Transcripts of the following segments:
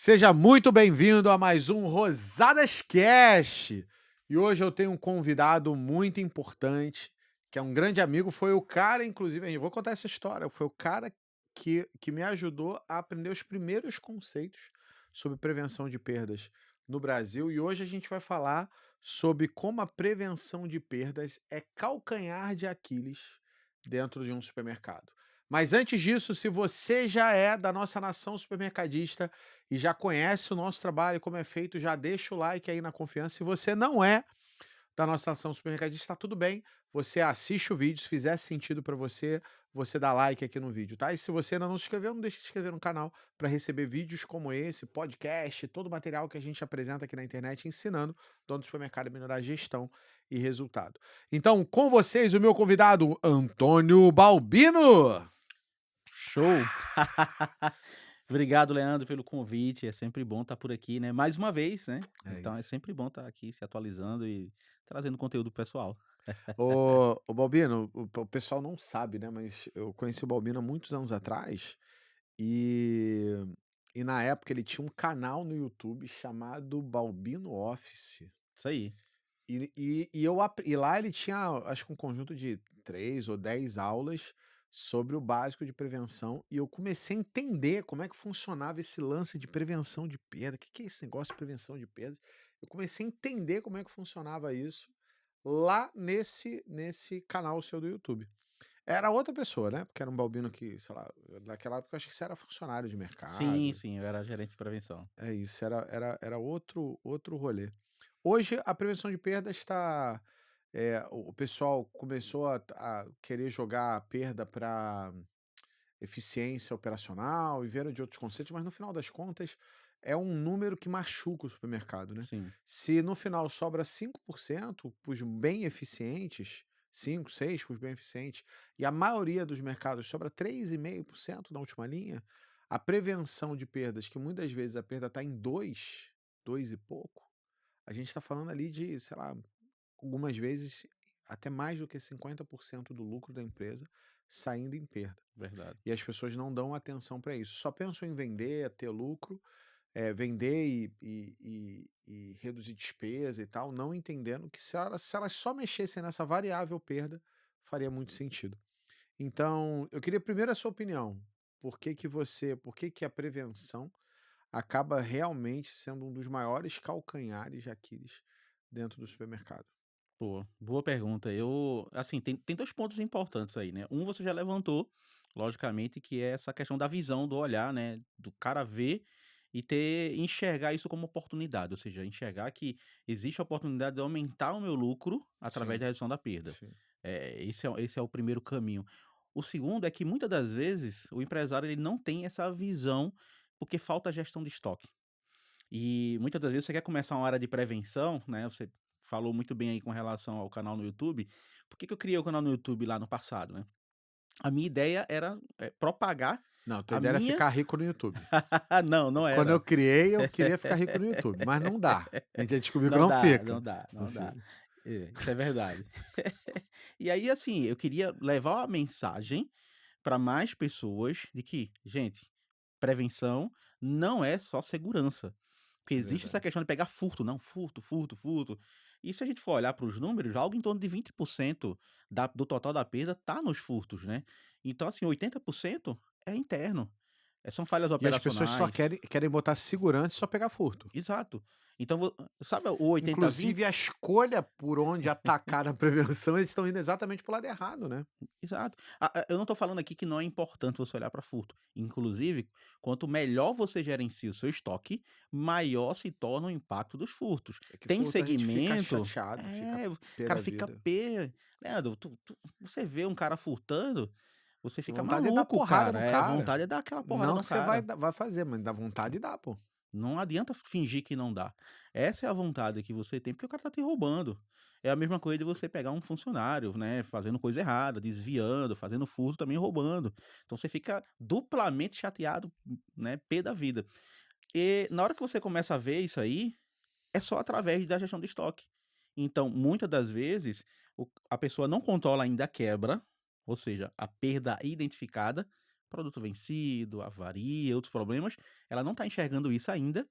Seja muito bem-vindo a mais um Rosadas Cast. E hoje eu tenho um convidado muito importante, que é um grande amigo, foi o cara, inclusive, eu vou contar essa história, foi o cara que me ajudou a aprender os primeiros conceitos sobre prevenção de perdas no Brasil. E hoje a gente vai falar sobre como a prevenção de perdas é calcanhar de Aquiles dentro de um supermercado. Mas antes disso, se você já é da nossa nação supermercadista e já conhece o nosso trabalho, como é feito, já deixa o like aí na confiança. Se você não é da nossa nação supermercadista, tá tudo bem. Você assiste o vídeo, se fizer sentido para você, você dá like aqui no vídeo, tá? E se você ainda não se inscreveu, não deixe de se inscrever no canal para receber vídeos como esse, podcast, todo o material que a gente apresenta aqui na internet ensinando dono do supermercado a melhorar a gestão e resultado. Então, com vocês, o meu convidado, Antônio Balbino. Show! Obrigado, Leandro, pelo convite. É sempre bom estar por aqui, né? Mais uma vez, né? É Então é isso. sempre bom estar aqui se atualizando e trazendo conteúdo pessoal. Ô Balbino, o pessoal não sabe, né, mas eu conheci o Balbino há muitos anos atrás, e e na época ele tinha um canal no YouTube chamado Balbino Office, Isso aí. e lá ele tinha, acho que um conjunto de 3 ou 10 aulas sobre o básico de prevenção, e eu comecei a entender como é que funcionava esse lance de prevenção de perda. O que que é esse negócio de prevenção de perdas? Eu comecei a entender como é que funcionava isso lá nesse canal seu do YouTube. Era outra pessoa, né, porque era um Balbino que, sei lá, naquela época eu acho que você era funcionário de Sim, mercado. sim, eu era gerente de prevenção. É isso, era outro rolê. Hoje a prevenção de perdas está, o pessoal começou a querer jogar a perda para eficiência operacional e vieram de outros conceitos, mas no final das contas é um número que machuca o supermercado, né. Sim, Se no final sobra 5% para os bem eficientes, 5, 6 para os bem eficientes, e a maioria dos mercados sobra 3,5% na última linha, a prevenção de perdas, que muitas vezes a perda está em 2 e pouco, a gente está falando ali de, sei lá, algumas vezes até mais do que 50% do lucro da empresa saindo em perda. verdade. E as pessoas não dão atenção para isso. Só pensam em vender, ter lucro, vender e reduzir despesa e tal, não entendendo que se elas só mexessem nessa variável perda, faria muito sentido. Então, eu queria primeiro a sua opinião. Por que que a prevenção acaba realmente sendo um dos maiores calcanhares de Aquiles dentro do supermercado? Boa pergunta. Assim, tem dois pontos importantes aí, né? Um você já levantou, logicamente, que é essa questão da visão, do olhar, né? Do cara ver e enxergar isso como oportunidade, ou seja, enxergar que existe a oportunidade de aumentar o meu lucro através Sim, da redução da perda. sim. Esse é o primeiro caminho. O segundo é que muitas das vezes o empresário ele não tem essa visão porque falta gestão de estoque. E muitas das vezes você quer começar uma área de prevenção, né, você falou muito bem aí com relação ao canal no YouTube. Por que que eu criei o canal no YouTube lá no passado, né? A minha ideia era, propagar Não, a tua a ideia era minha ficar rico no YouTube. não, não Quando eu era. criei, eu queria ficar rico no YouTube, mas não dá. A gente já descobriu que Não não dá, fica. não dá, não dá. Assim, Isso é verdade. E aí, assim, eu queria levar a mensagem para mais pessoas de que, gente, prevenção não é só segurança. Porque é existe essa verdade. questão de pegar furto, não, furto, furto, furto. E se a gente for olhar para os números, algo em torno de 20% do total da perda tá nos furtos, né? Então, assim, 80% é interno. São falhas E as pessoas só operacionais. querem botar segurança e só pegar furto. Exato. Então, sabe o 80 Inclusive a 20? escolha por onde atacar na prevenção, eles estão indo exatamente para o lado errado, né. Exato. Eu não tô falando aqui que não é importante você olhar para furto. Inclusive, quanto melhor você gerencia o seu estoque, maior se torna o impacto dos furtos. É que Tem furto a gente fica segmento chateado, fica o pé cara da fica vida. Leandro, você vê um cara furtando, você Dá fica vontade de dar maluco, porrada cara. no A cara. vontade é dar aquela porrada Não no que você vai cara. dar vai fazer, mas dá vontade de dar, pô. Não adianta fingir que não dá. Essa é a vontade que você tem, porque o cara tá te roubando. É a mesma coisa de você pegar um funcionário, né, fazendo coisa errada, desviando, fazendo furto, também roubando. Então você fica duplamente chateado, né, pé da vida. E na hora que você começa a ver isso aí, é só através da gestão de estoque. Então, muitas das vezes, a pessoa não controla ainda a quebra, ou seja, a perda identificada, produto vencido, avaria, outros problemas, ela não tá enxergando isso ainda.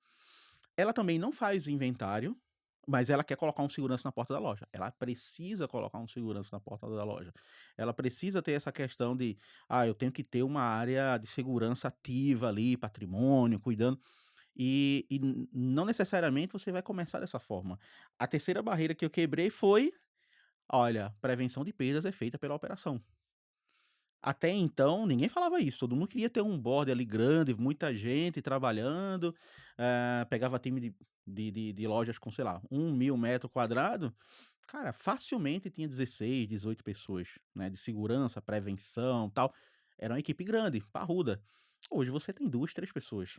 Ela também não faz inventário, mas ela quer colocar um segurança na porta da loja. Ela precisa colocar um segurança na porta da loja. Ela precisa ter essa questão de: "Ah, eu tenho que ter uma área de segurança ativa ali, patrimônio, cuidando". E não necessariamente você vai começar dessa forma. A terceira barreira que eu quebrei foi: "Olha, prevenção de perdas é feita pela operação". Até então, ninguém falava isso, todo mundo queria ter um board ali grande, muita gente trabalhando, pegava time de lojas com, sei lá, 1.000 metros quadrados, cara, facilmente tinha 16, 18 pessoas, né, de segurança, prevenção, tal. Era uma equipe grande, parruda. Hoje você tem 2, 3 pessoas.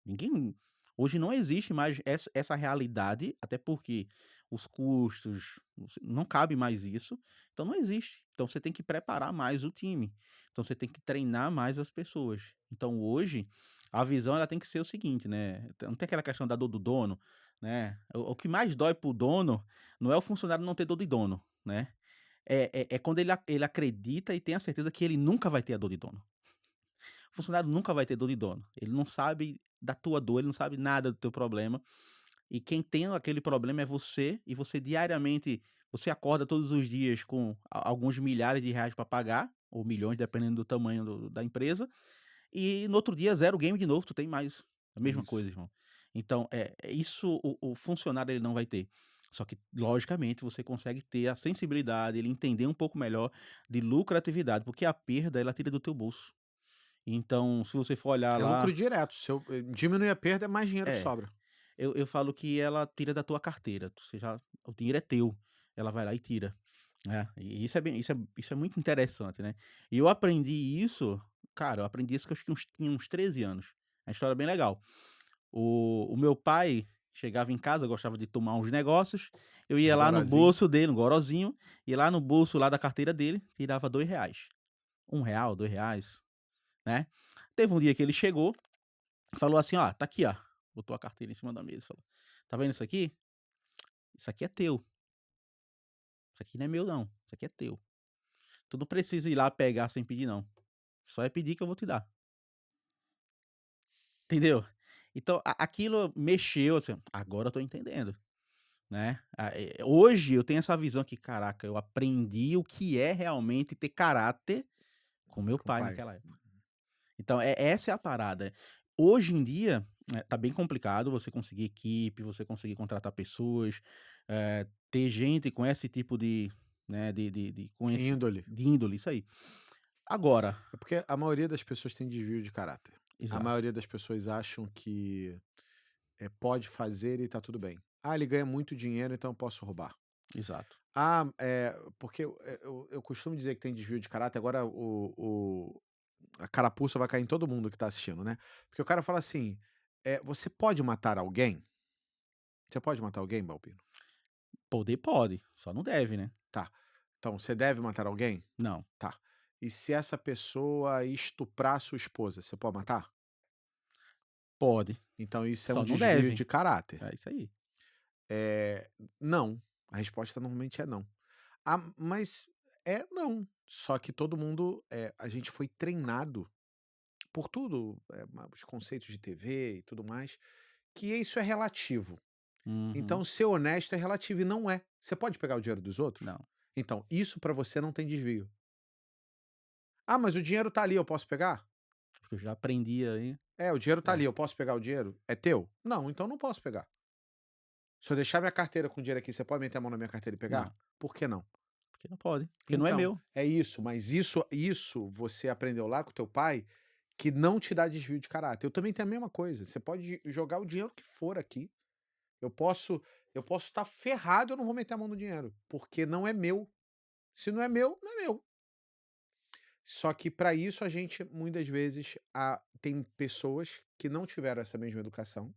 Ninguém Hoje não existe mais essa realidade, até porque os custos, não cabe mais isso, então não existe. Então você tem que preparar mais o time, então você tem que treinar mais as pessoas. Então hoje, a visão ela tem que ser o seguinte, né, não tem aquela questão da dor do dono, né, o que mais dói para o dono, não é o funcionário não ter dor de dono, né, é quando ele acredita e tem a certeza que ele nunca vai ter a dor de dono. O funcionário nunca vai ter dor de dono. Ele não sabe da tua dor, ele não sabe nada do teu problema. E quem tem aquele problema é você, e você diariamente, você acorda todos os dias com alguns milhares de reais para pagar, ou milhões, dependendo do tamanho da empresa, e no outro dia zero game de novo, tu tem mais a mesma coisa, Isso. irmão. Então, isso o funcionário ele não vai ter. Só que, logicamente, você consegue ter a sensibilidade, ele entender um pouco melhor de lucratividade, porque a perda ela tira do teu bolso. Então, se você for olhar É lucro lá, direto. Se eu diminuir a perda, é mais dinheiro que é, sobra. eu falo que ela tira da tua carteira, você já o dinheiro é teu, ela vai lá e tira. E isso é muito interessante, né. E eu aprendi isso, cara, eu aprendi isso que eu acho que tinha uns 13 anos. É uma história bem legal. O meu pai chegava em casa, gostava de tomar uns negócios, eu Os ia lá no gorozinho. bolso dele, um gorozinho, ia lá no bolso lá da carteira dele, tirava R$ 2, R$ 1, R$ 2, né. Teve um dia que ele chegou, falou assim: "Ó, tá aqui, ó", botou a carteira em cima da mesa e falou: "Tá vendo isso aqui? Isso aqui é teu. Isso aqui não é meu não, isso aqui é teu. Tu não precisa ir lá pegar sem pedir não. Só é pedir que eu vou te dar". Entendeu? Então aquilo mexeu, assim, agora eu tô entendendo, né. Hoje eu tenho essa visão que: "Caraca, eu aprendi o que é realmente ter caráter com meu Com o pai pai. naquela época". Então essa é a parada. Hoje em dia, tá bem complicado você conseguir equipe, você conseguir contratar pessoas, ter gente com esse tipo de, né, com esse Índole. de índole, isso aí. Agora, É porque a maioria das pessoas tem desvio de caráter. A exato, maioria das pessoas acham que, pode fazer e tá tudo bem. "Ah, ele ganha muito dinheiro, então eu posso roubar". exato. Ah, porque eu costumo dizer que tem desvio de caráter, agora a carapuça vai cair em todo mundo que tá assistindo, né. Porque o cara fala assim, "Você pode matar alguém? Você pode matar alguém, Balbino?". Poder pode, só não deve, né. "Tá. Então você deve matar alguém?". Não, "Tá. E se essa pessoa estuprar sua esposa, você pode matar?". pode, Então isso é um só não desvio deve. de caráter. É isso aí. Não. A resposta normalmente é não. Ah, mas é não. Só que todo mundo, a gente foi treinado por tudo, os conceitos de TV e tudo mais, que isso é relativo. Uhum. Então ser honesto é relativo e não é. Você pode pegar o dinheiro dos outros? Não, Então, isso pra você não tem desvio. "Ah, mas o dinheiro tá ali, eu posso pegar?". porque eu já aprendi aí, "É, o dinheiro tá é, ali, eu posso pegar o dinheiro? É teu?". "Não, então não posso pegar". "Se eu deixar minha carteira com dinheiro aqui, você pode meter a mão na minha carteira e pegar?". não, "Por que não?". porque não pode, porque não é Então, meu. é isso, mas isso você aprendeu lá com teu pai, que não te dá desvio de caráter. Eu também tenho a mesma coisa, você pode jogar o dinheiro que for aqui, eu posso eu posso estar ferrado, eu não vou meter a mão no dinheiro, porque não é meu. Se não é meu, não é meu. Só que para isso a gente, muitas vezes, tem pessoas que não tiveram essa mesma educação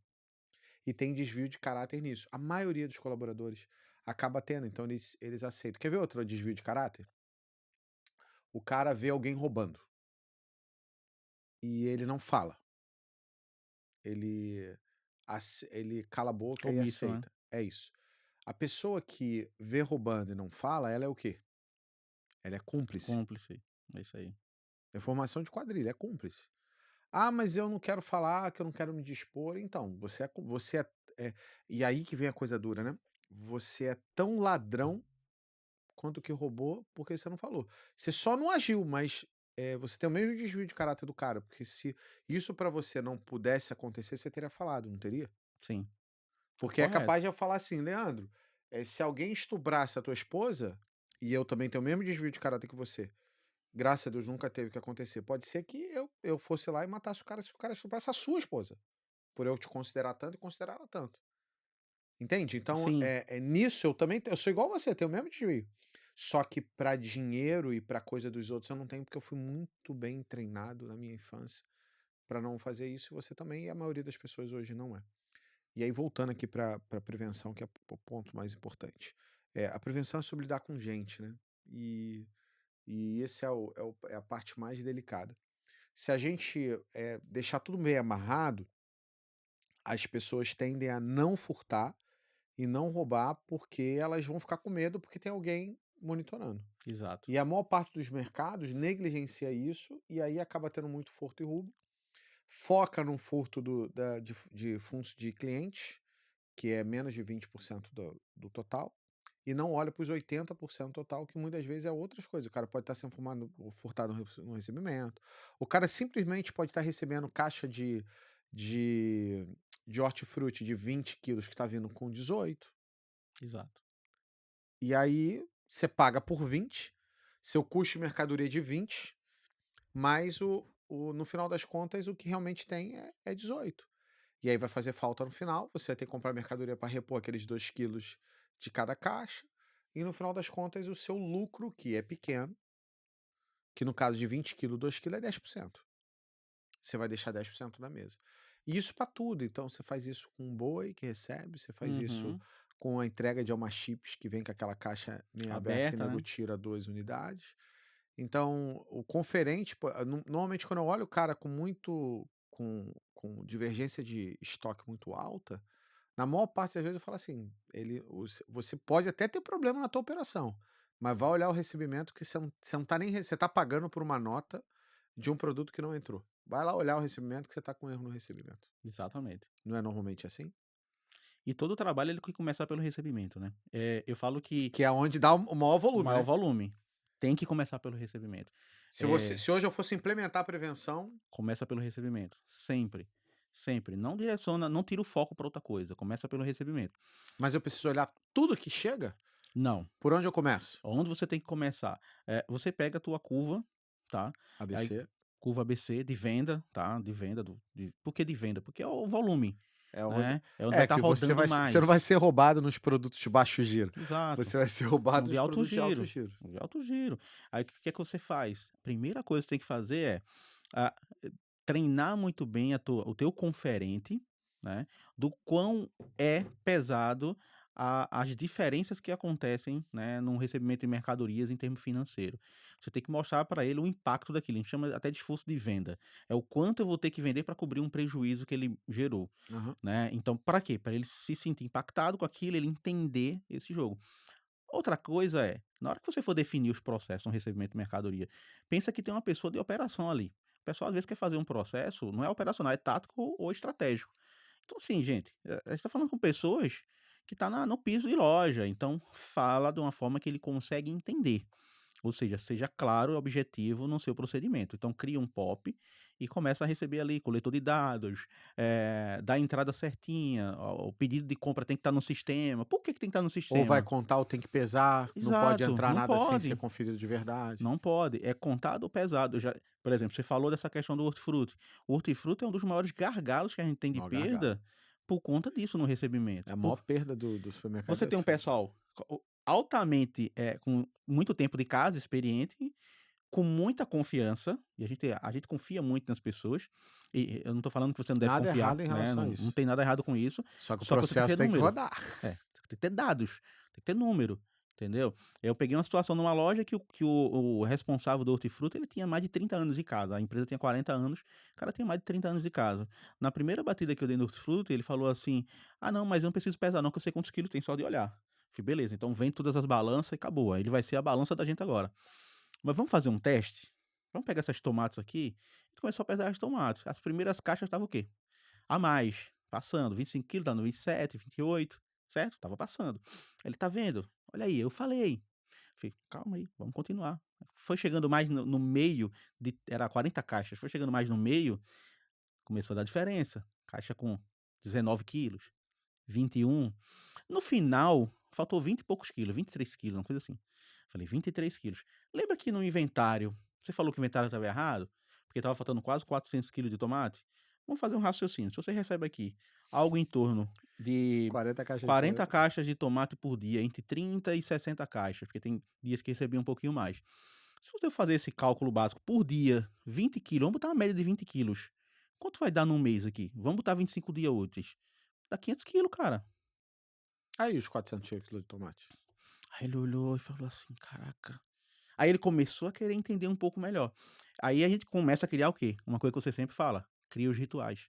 e tem desvio de caráter nisso. A maioria dos colaboradores acaba tendo, então eles aceitam. Quer ver outro desvio de caráter? O cara vê alguém roubando e ele não fala. Ele ele cala a boca e Omisso, né, aceita. É isso. A pessoa que vê roubando e não fala, ela é o quê? Ela é cúmplice. cúmplice, é isso aí. É formação de quadrilha, é cúmplice. Ah, mas eu não quero falar, que eu não quero me dispor. Então, é e aí que vem a coisa dura, né. Você é tão ladrão quanto que roubou, porque você não falou. Você só não agiu, mas, você tem o mesmo desvio de caráter do cara, porque se isso pra você não pudesse acontecer, você teria falado, não teria? Sim, Porque é correto. capaz de eu falar assim: "Leandro, se alguém estuprasse a tua esposa, e eu também tenho o mesmo desvio de caráter que você, graças a Deus nunca teve que acontecer, pode ser que eu fosse lá e matasse o cara se o cara estuprasse a sua esposa, por eu te considerar tanto e considerar ela tanto". Entende? Então, Sim, nisso eu também eu sou igual você, tenho o mesmo desvio. Só que pra dinheiro e pra coisa dos outros eu não tenho, porque eu fui muito bem treinado na minha infância pra não fazer isso, e você também, e a maioria das pessoas hoje não é. E aí voltando aqui pra prevenção, que é o ponto mais importante. A prevenção é sobre lidar com gente, né, e esse é a parte mais delicada. Se a gente, deixar tudo meio amarrado, as pessoas tendem a não furtar e não roubar, porque elas vão ficar com medo, porque tem alguém monitorando. exato. E a maior parte dos mercados negligencia isso, e aí acaba tendo muito furto e roubo. Foca no furto de fundos de clientes, que é menos de 20% do total, e não olha para os 80% total, que muitas vezes é outras coisas. O cara pode estar sendo furtado no recebimento. O cara simplesmente pode estar recebendo caixa de, de hortifruti de 20 quilos que está vindo com 18. Exato. E aí você paga por 20, seu custo de mercadoria é de 20, mas no final das contas o que realmente tem é 18. E aí vai fazer falta no final, você vai ter que comprar mercadoria para repor aqueles 2 quilos de cada caixa, e no final das contas o seu lucro, que é pequeno, que no caso de 20 quilos, 2 quilos é 10%. Você vai deixar 10% na mesa. E isso para tudo, então você faz isso com um boi que recebe, você faz isso Uhum. com a entrega de Alma Chips, que vem com aquela caixa meio aberta que o Aberta, nego né. tira 2 unidades. Então, o conferente, pô, normalmente quando eu olho o cara com divergência de estoque muito alta, na maior parte das vezes eu falo assim, você pode até ter problema na tua operação, mas vai olhar o recebimento, que você não tá nem você tá pagando por uma nota de um produto que não entrou. Vai lá olhar o recebimento, que você tá com erro no recebimento. Exatamente. Não é normalmente assim? E todo o trabalho ele tem que começar pelo recebimento, né. Eu falo que Que é onde dá o maior o volume, maior né. volume tem que começar pelo recebimento. Se hoje eu fosse implementar a prevenção, Começa pelo recebimento, sempre, sempre. Não direciona, não tira o foco para outra coisa, começa pelo recebimento. mas eu preciso olhar tudo que chega, Não, por onde eu começo? onde você tem que começar? Você pega a tua curva, tá, aí ABC, curva ABC de venda, tá, de venda por que de venda? Porque é o volume, é onde né, é onde vai estar que rodando você não vai mais. ser roubado nos produtos de baixo giro, Exato, você vai ser no roubado de nos alto produtos de alto giro, giro. no de alto giro. Aí o que é que você faz? Primeira coisa que você tem que fazer ah, treinar muito bem o teu conferente, né, do quão é pesado as diferenças que acontecem, né, no recebimento de mercadorias em termo financeiro. Você tem que mostrar para ele o impacto daquilo, a gente chama até de esforço de venda. É o quanto eu vou ter que vender para cobrir um prejuízo que ele gerou, Aham. né. Então para quê? Para ele se sentir impactado com aquilo, ele entender esse jogo. Outra coisa na hora que você for definir os processos no recebimento de mercadoria, pensa que tem uma pessoa de operação ali. O pessoal às vezes quer fazer um processo, não é operacional, é tático ou estratégico. Então assim, gente, a gente tá falando com pessoas que tá no piso de loja, então fala de uma forma que ele consegue entender. Ou seja claro e objetivo no seu procedimento. Então cria um POP e começa a receber ali coletor de dados, dá a entrada certinha, o pedido de compra tem que estar no sistema. Por que tem que estar no Ou vai sistema? contar ou tem que pesar, não pode Exato, entrar não nada sem ser pode, conferido de verdade. não pode. É contado ou pesado. Por exemplo, você falou dessa questão do hortifruti. O hortifruti é um dos maiores gargalos que a gente tem de Maior gargalo. perda por conta disso no É recebimento. a maior perda do supermercado Você é tem um feita. pessoal altamente, com muito tempo de casa, experiente, com muita confiança, e a gente confia muito nas pessoas, e eu não tô falando que você não deve Nada confiar, errado em né, relação a não isso. tem nada errado com isso, Só que o só que você tem que processo ter tem que número. rodar. Você tem que ter dados, tem que ter número, entendeu? Eu peguei uma situação numa loja que o responsável do hortifruti, ele tinha mais de 30 anos de casa, a empresa tinha 40 anos, o cara tinha mais de 30 anos de casa. Na primeira batida que eu dei no hortifruti, ele falou assim: "Ah não, mas eu não preciso pesar não, que eu sei quantos quilos tem só de olhar". Falei: "Beleza, então vem todas as balanças e acabou, aí ele vai ser a balança da gente agora. Mas vamos fazer um teste?" vamos pegar essas tomates aqui. A gente começou a pesar as tomates. As primeiras caixas estavam o quê? A mais, passando, 25 quilos, dando 27, 28, certo? Tava passando. Ele: "Tá vendo? Olha aí, eu falei". Falei: "Calma aí, vamos continuar". Foi chegando mais no meio era 40 caixas, foi chegando mais no meio, começou a dar diferença. Caixa com 19 quilos, 21. No final, faltou 20 e poucos quilos, 23 quilos, uma coisa assim. Falei: 23 quilos. Lembra que no inventário, você falou que o inventário estava errado? Porque estava faltando quase 400 quilos de tomate? Vamos fazer um raciocínio. Se você recebe aqui algo em torno de 40 caixas de 40 caixas de tomate por dia, entre 30 e 60 caixas, porque tem dias que recebi um pouquinho mais. Se você fazer esse cálculo básico por dia, 20 quilos, vamos botar uma média de 20 quilos. Quanto vai dar num mês aqui? Vamos botar 25 dias úteis. Dá 500 quilos, cara. Aí os 400 quilos de tomate. Aí ele olhou e falou assim: "Caraca". Aí ele começou a querer entender um pouco melhor. Aí a gente começa a criar o quê? Uma coisa que você sempre fala: cria os rituais.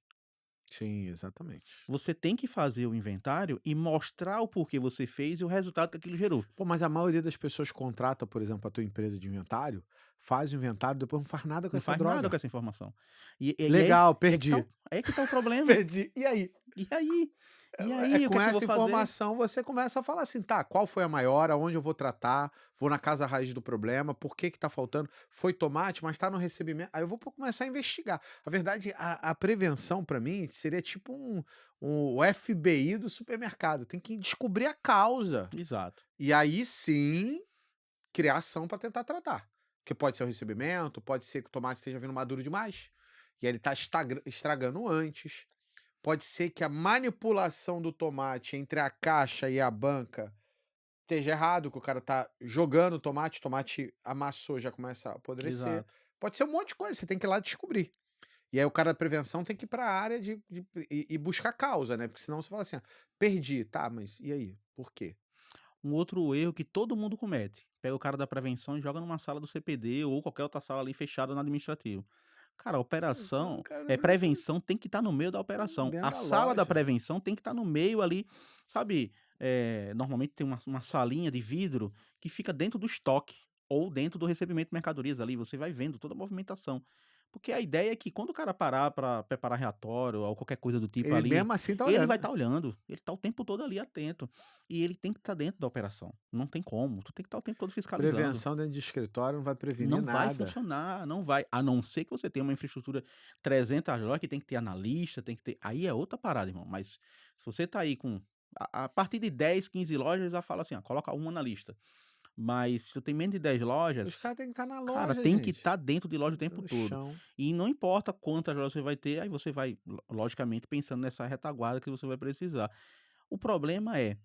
Sim, exatamente. Você tem que fazer o inventário e mostrar o porquê você fez e o resultado que aquilo gerou. Pô, mas a maioria das pessoas contrata, por exemplo, a tua empresa de inventário, faz o inventário, depois não faz nada com Não essa faz nada droga. com essa informação. E aí Legal, é que tá perdi. o problema. Perdi. E aí? E aí? E É aí, o que com é que eu vou essa fazer? informação você começa a falar assim, tá, qual foi a maior, aonde eu vou tratar, vou na casa raiz do problema, por que que tá faltando, foi tomate, mas tá no recebimento, aí eu vou começar a investigar. A verdade, a prevenção pra mim seria tipo o FBI do supermercado, tem que descobrir a causa, Exato. e aí sim, criar ação pra tentar tratar. Porque pode ser o recebimento, pode ser que o tomate esteja vindo maduro demais, e aí ele tá estragando antes. Pode ser que a manipulação do tomate entre a caixa e a banca esteja errado, que o cara tá jogando o tomate amassou, já começa a apodrecer. Exato. Pode ser um monte de coisa, você tem que ir lá descobrir. E aí o cara da prevenção tem que ir pra área e buscar causa, né, porque senão você fala assim: "Ah, perdi", tá, mas e aí, por quê? Um outro erro que todo mundo comete: pega o cara da prevenção e joga numa sala do CPD ou qualquer outra sala ali fechada no administrativo. Cara, a Prevenção, operação cara, prevenção prevenção tem que estar no meio da operação. dentro A da sala da loja. prevenção tem que estar no meio ali, sabe, normalmente tem uma salinha de vidro que fica dentro do estoque ou dentro do recebimento de mercadorias ali, você vai vendo toda a movimentação. Porque a ideia é que quando o cara parar para preparar relatório ou qualquer coisa do tipo Ele ali, mesmo assim tá ele vai olhando, estar né. olhando, ele tá o tempo todo ali atento. E ele tem que estar dentro da operação, não tem como, tu tem que estar o tempo todo fiscalizando. Prevenção dentro de escritório não vai prevenir Não vai nada. funcionar, não vai, a não ser que você tenha uma infraestrutura 300 lojas que tem que ter analista, tem que ter, aí é outra parada, irmão, mas se você tá aí com a partir de 10, 15 lojas já fala assim: "Ah, coloca um analista", mas se tu tem menos de 10 Os lojas, caras têm que estar na cara, loja, tem que gente. estar dentro de loja o tempo No todo. chão. E não importa quantas lojas você vai ter, aí você vai logicamente pensando nessa retaguarda que você vai precisar. O problema é,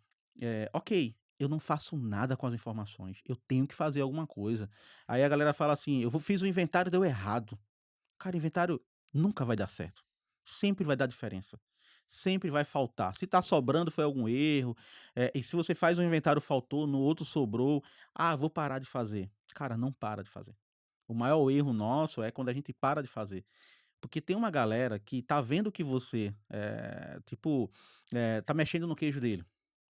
ok, eu não faço nada com as informações, eu tenho que fazer alguma coisa. Aí a galera fala assim: fiz o inventário e deu errado". Cara, inventário nunca vai dar certo. Sempre vai dar diferença. Sempre vai faltar. Se tá sobrando foi algum erro, e se você faz um inventário faltou, no outro sobrou, "Ah, vou parar de fazer". Cara, não para de fazer. O maior erro nosso é quando a gente para de fazer. Porque tem uma galera que tá vendo que você, tipo, tá mexendo no queijo dele.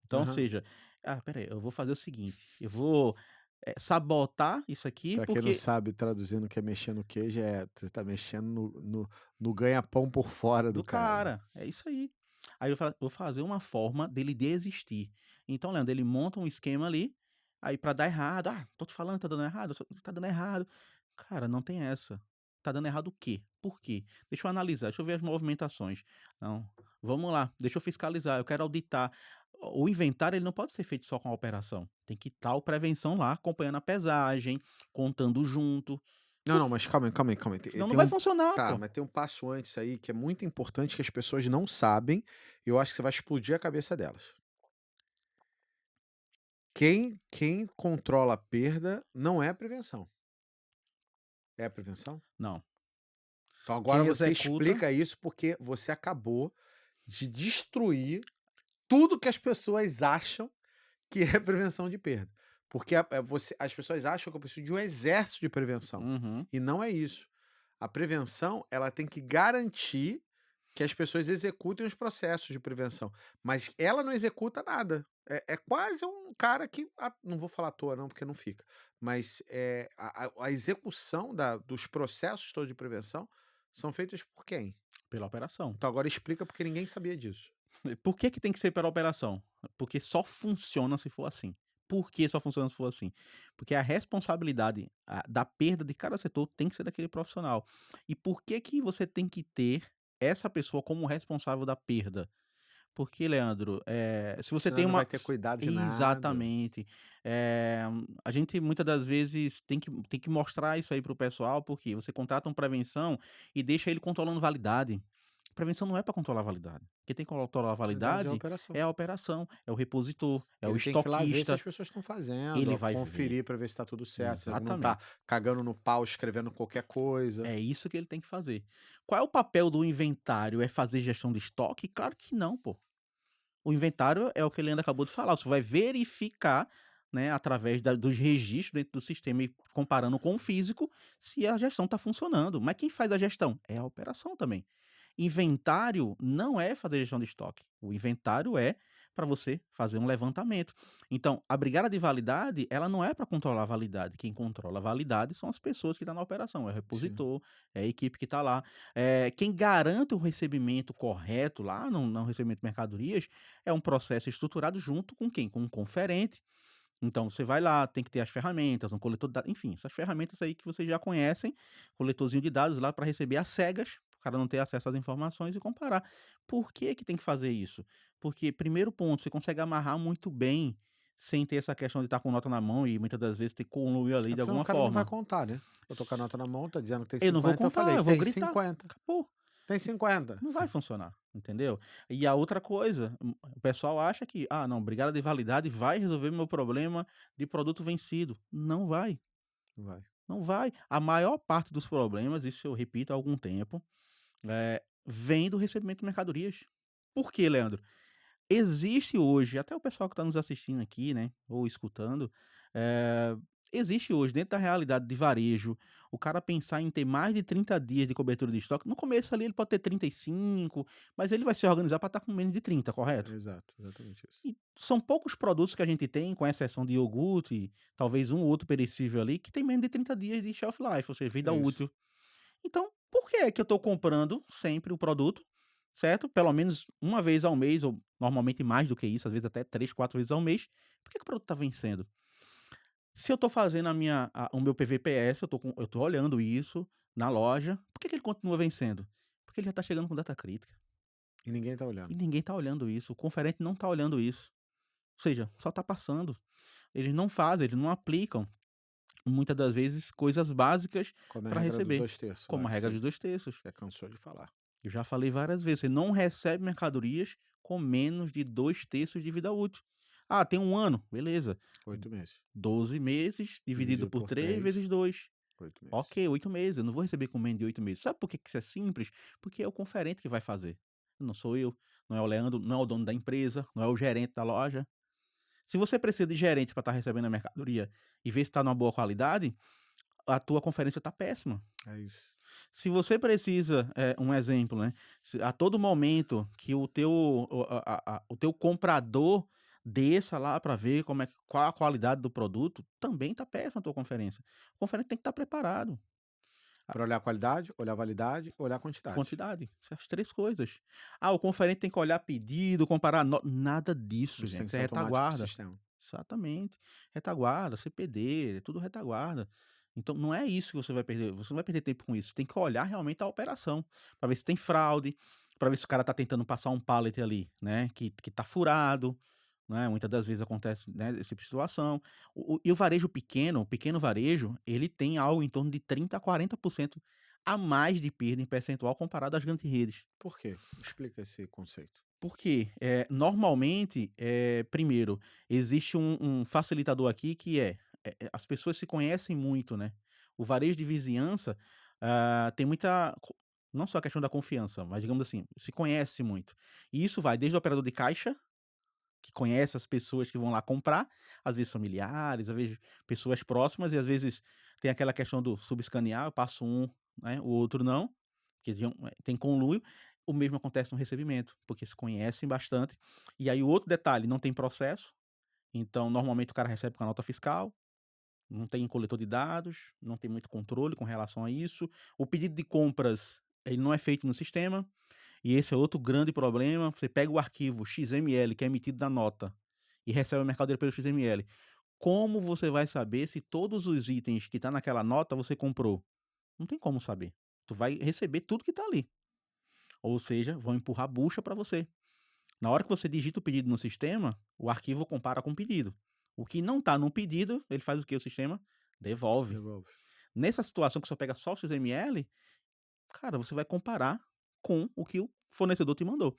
Então, ou Aham. seja: "Ah, espera aí, eu vou fazer o seguinte, eu vou, sabotar isso aqui, Pra quem não porque sabe, traduzindo o que é mexer no queijo, você tá mexendo no ganha-pão por fora do do cara. cara, é isso aí". Aí eu vou fazer uma forma dele desistir. Então, Leandro, ele monta um esquema ali, aí pra dar errado: "Ah, tô te falando, tá dando errado, tá dando errado". Cara, não tem essa. Tá dando errado o quê? Por quê? Deixa eu analisar, deixa eu ver as movimentações. Não, vamos lá, deixa eu fiscalizar, eu quero auditar. O inventário ele não pode ser feito só com a operação. Tem que estar o prevenção lá, acompanhando a pesagem, contando junto, Não, não, porque mas calma aí, calma aí, calma aí. senão não vai funcionar, Tá, pô. mas tem um passo antes aí que é muito importante que as pessoas não sabem, e eu acho que você vai explodir a cabeça delas. Quem controla a perda não é a prevenção. É a prevenção? Não. Então agora Quem você executa explica isso, porque você acabou de destruir tudo que as pessoas acham que é prevenção de perda. Porque as pessoas acham que eu preciso de um exército de prevenção, uhum, e não é isso. A prevenção, ela tem que garantir que as pessoas executem os processos de prevenção, mas ela não executa nada. É quase um cara que não vou falar à toa não, porque não fica, mas, a execução dos processos todos de prevenção são feitos por quem? pela operação. Então agora explica porque ninguém sabia disso. Por que que tem que ser pela operação? Porque só funciona se for assim. Por que só funciona se for assim? Porque a responsabilidade, da perda de cada setor tem que ser daquele profissional. E por que que você tem que ter essa pessoa como responsável da perda? Porque, Leandro, se você Senão tem ele não vai uma ter cuidado de nada. exatamente. A gente muitas das vezes tem que mostrar isso aí para o pessoal, porque você contrata um prevenção e deixa ele controlando validade. Prevenção não é para controlar a validade. Quem tem que controlar a Verdade, é a validade operação. é a operação, é o repositor, é o Ele tem que ir lá ver se estoquista. as pessoas estão fazendo, Ele ó, vai ver. conferir para ver se está tudo certo, se não tá Exatamente. cagando no pau escrevendo qualquer coisa. É isso que ele tem que fazer. Qual é o papel do inventário? É fazer gestão de estoque? Claro que não, pô. O inventário é o que ele ainda acabou de falar, você vai verificar, né, através dos registros dentro do sistema e comparando com o físico, se a gestão está funcionando. Mas quem faz a gestão? É a operação também. Inventário não é fazer gestão de estoque. O inventário é para você fazer um levantamento. Então, a brigada de validade, ela não é para controlar a validade. Quem controla a validade são as pessoas que estão na operação, é o Sim. repositor, é a equipe que está lá. Quem garante o recebimento correto lá no recebimento de mercadorias é um processo estruturado junto com quem? Com um conferente. Então você vai lá, tem que ter as ferramentas, um coletor de dados, enfim, essas ferramentas aí que vocês já conhecem, coletorzinho de dados lá para receber as cegas, o cara não ter acesso às informações e comparar. Por que que tem que fazer isso? Porque, primeiro ponto, você consegue amarrar muito bem sem ter essa questão de estar com nota na mão e muitas das vezes ter que conluir ali É de porque o alguma cara não vai forma. contar, né. Eu tô com a S- nota na mão, tá dizendo que tem Eu não vou 50, eu contar, falei: eu vou "Tem gritar. 50, Acabou. tem 50". Não vai funcionar, entendeu? E a outra coisa, o pessoal acha que, ah, não, brigada de validade vai resolver meu problema de produto vencido. Não vai, Vai. não vai. A maior parte dos problemas, isso eu repito há algum tempo, vem do recebimento de mercadorias. Por quê, Leandro? Existe hoje, até o pessoal que está nos assistindo aqui, né, ou escutando, eh, existe hoje, dentro da realidade de varejo, o cara pensar em ter mais de 30 dias de cobertura de estoque. No começo ali ele pode ter 35, mas ele vai se organizar para estar com menos de 30, correto? Exato, exatamente isso. E são poucos produtos que a gente tem, com exceção de iogurte, talvez um ou outro perecível ali, que tem menos de 30 dias de shelf life, ou seja, vida É isso. útil. Então, por que é que eu estou comprando sempre o produto, certo? Pelo menos uma vez ao mês, ou normalmente mais do que isso, às vezes até 3, 4 vezes ao mês. Por que que o produto está vencendo? Se eu estou fazendo o meu PVPS, eu tô olhando isso na loja, por que que ele continua vencendo? Porque ele já está chegando com data crítica. E ninguém tá E olhando. ninguém está olhando isso. O conferente não está olhando isso. Ou seja, só está passando. Eles não fazem, eles não aplicam, muitas das vezes, coisas básicas Como é a para regra dos receber, 2/3 lá como a que regra você dos 2/3. já cansou de falar. Eu já falei várias vezes, você não recebe mercadorias com menos de 2/3 de vida útil. Ah, tem um ano, beleza. 8 meses. 12 meses dividido Dividido por por 3 3, vezes 2. 8 meses. Ok, 8 meses, eu não vou receber com menos de 8 meses. Sabe por que que isso é simples? Porque é o conferente que vai fazer. Não sou eu, não é o Leandro, não é o dono da empresa, não é o gerente da loja. Se você precisa de gerente para estar recebendo a mercadoria e ver se está numa boa qualidade, a tua conferência está péssima. É isso. Se você precisa, um exemplo, né, se a todo momento que o teu comprador desça lá para ver qual a qualidade do produto, também tá péssima a tua conferência. A conferência tem que estar preparado. A Pra olhar a qualidade, olhar a validade, olhar a quantidade. quantidade, essas 3 coisas. Ah, o conferente tem que olhar pedido, comparar nada disso, Isso tem gente, que isso é ser automático pro retaguarda. sistema. Exatamente. Retaguarda, CPD, é tudo retaguarda. Então não é isso que você não vai perder tempo com isso, tem que olhar realmente a operação, para ver se tem fraude, para ver se o cara tá tentando passar um pallet ali, né, que tá furado, né, muitas das vezes acontece, né, esse tipo de situação. E o varejo pequeno, o pequeno varejo, ele tem algo em torno de 30 a 40% a mais de perda em percentual comparado às grandes redes. Por quê? Explica esse conceito. Por quê? Normalmente, primeiro, existe um facilitador aqui que as pessoas se conhecem muito, né. O varejo de vizinhança, tem muita não só a questão da confiança, mas digamos assim, se conhece muito. E isso vai desde o operador de caixa, que conhece as pessoas que vão lá comprar, às vezes familiares, às vezes pessoas próximas e às vezes tem aquela questão do subescanear, eu passo um, né, o outro não, porque tem conluio. O mesmo acontece no recebimento, porque se conhecem bastante. E aí o outro detalhe, não tem processo, então normalmente o cara recebe com a nota fiscal, não tem coletor de dados, não tem muito controle com relação a isso. O pedido de compras, ele não é feito no sistema, e esse é outro grande problema. Você pega o arquivo XML que é emitido da nota e recebe a mercadoria pelo XML. Como você vai saber se todos os itens que tá naquela nota você comprou? Não tem como saber. Tu vai receber tudo que tá ali. Ou seja, vão empurrar bucha para você. Na hora que você digita o pedido no sistema, o arquivo compara com o pedido. O que não está no pedido, ele faz o que o sistema? Devolve. Devolve. Nessa situação que você pega só o XML, cara, você vai comparar com o que o fornecedor te mandou.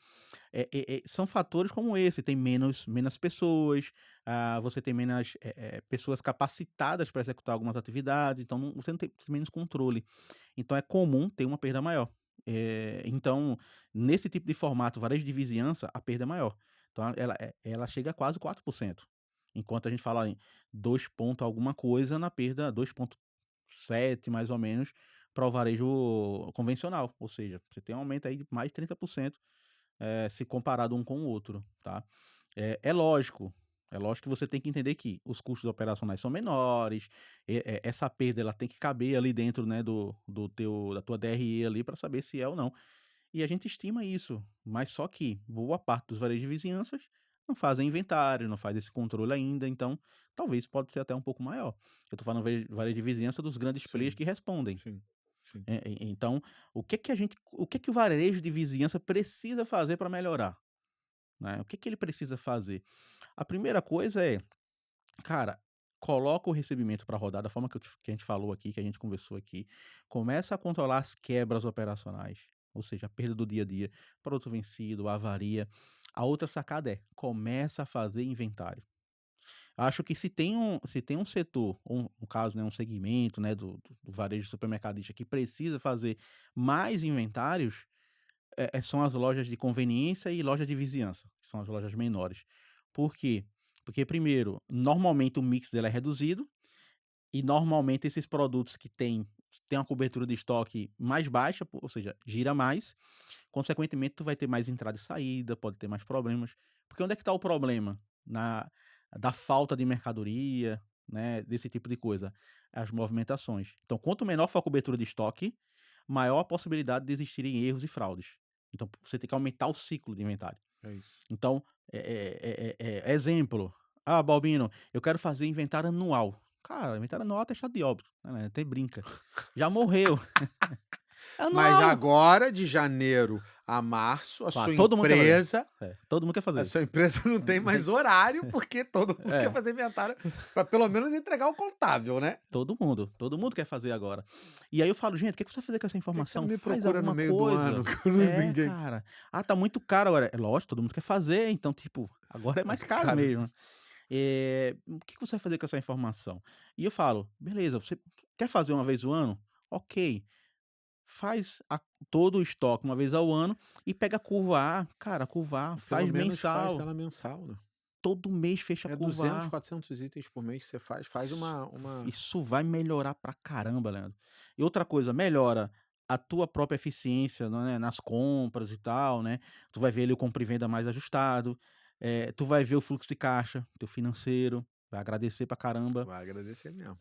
São fatores como esse, tem menos pessoas, você tem menos pessoas capacitadas para executar algumas atividades, então você não tem menos controle. Então é comum ter uma perda maior. Então, nesse tipo de formato, varejo de vizinhança, a perda é maior. Então ela chega a quase 4%. Enquanto a gente fala em 2 ponto alguma coisa, na perda 2,7 mais ou menos para o varejo convencional. Ou seja, você tem um aumento aí de mais de 30%, se comparado um com o outro, tá? É lógico que você tem que entender que os custos operacionais são menores, essa perda ela tem que caber ali dentro, né, da tua DRE ali para saber se é ou não. E a gente estima isso, mas só que boa parte dos varejos de vizinhanças não fazem inventário, não faz esse controle ainda, então talvez pode ser até um pouco maior. Eu tô falando varejo de vizinhança dos grandes players Sim, que respondem. sim, sim. Então, o que que o varejo de vizinhança precisa fazer para melhorar, né? O que que ele precisa fazer? A primeira coisa é, cara, coloca o recebimento para rodar da forma que a gente falou aqui, que a gente conversou aqui. Começa a controlar as quebras operacionais, ou seja, a perda do dia a dia, produto vencido, avaria. A outra sacada é, começa a fazer inventário. Acho que se tem um setor, ou no caso, né, um segmento, né, do varejo supermercadista que precisa fazer mais inventários, são as lojas de conveniência e lojas de vizinhança, que são as lojas menores. Por quê? Porque, primeiro, normalmente o mix dela é reduzido e normalmente esses produtos que têm uma cobertura de estoque mais baixa, ou seja, gira mais, consequentemente tu vai ter mais entrada e saída, pode ter mais problemas. Porque onde é que está o problema? Da falta de mercadoria, né, desse tipo de coisa, as movimentações. Então, quanto menor for a cobertura de estoque, maior a possibilidade de existirem erros e fraudes. Então, você tem que aumentar o ciclo de inventário. É isso. Então, exemplo. Ah, Balbino, eu quero fazer inventário anual. Cara, inventário anual é testado de óbito, né? Até brinca. Já morreu. Mas Anual! agora, de janeiro a março, a sua Todo mundo quer fazer. empresa Todo mundo quer a fazer. sua empresa não tem mais horário, porque todo mundo quer É, fazer inventário para pelo menos entregar o contábil, né. todo mundo quer fazer agora. E aí eu falo: "Gente, o que que você vai fazer com essa Por que que você não informação? me Faz procura no alguma meio do coisa". ano que eu não ninguém Cara. "Ah, tá muito caro agora". É lógico, todo mundo quer fazer, então, tipo, agora é mais caro cara, mesmo. O que que você vai fazer com essa informação? E eu falo: "Beleza, você quer fazer uma vez ao ano? Ok, faz todo o estoque uma vez ao ano e pega a curva A. Cara, a curva A pelo faz menos faz mensal, ela mensal, né. todo mês fecha a É curva 200, A". 400 itens por mês que você faz Isso uma isso vai melhorar pra caramba, Leandro. E outra coisa, melhora a tua própria eficiência, né, nas compras e tal, né. Tu vai ver ali o compra e venda mais ajustado, tu vai ver o fluxo de caixa, teu financeiro, vai agradecer pra caramba. vai agradecer mesmo.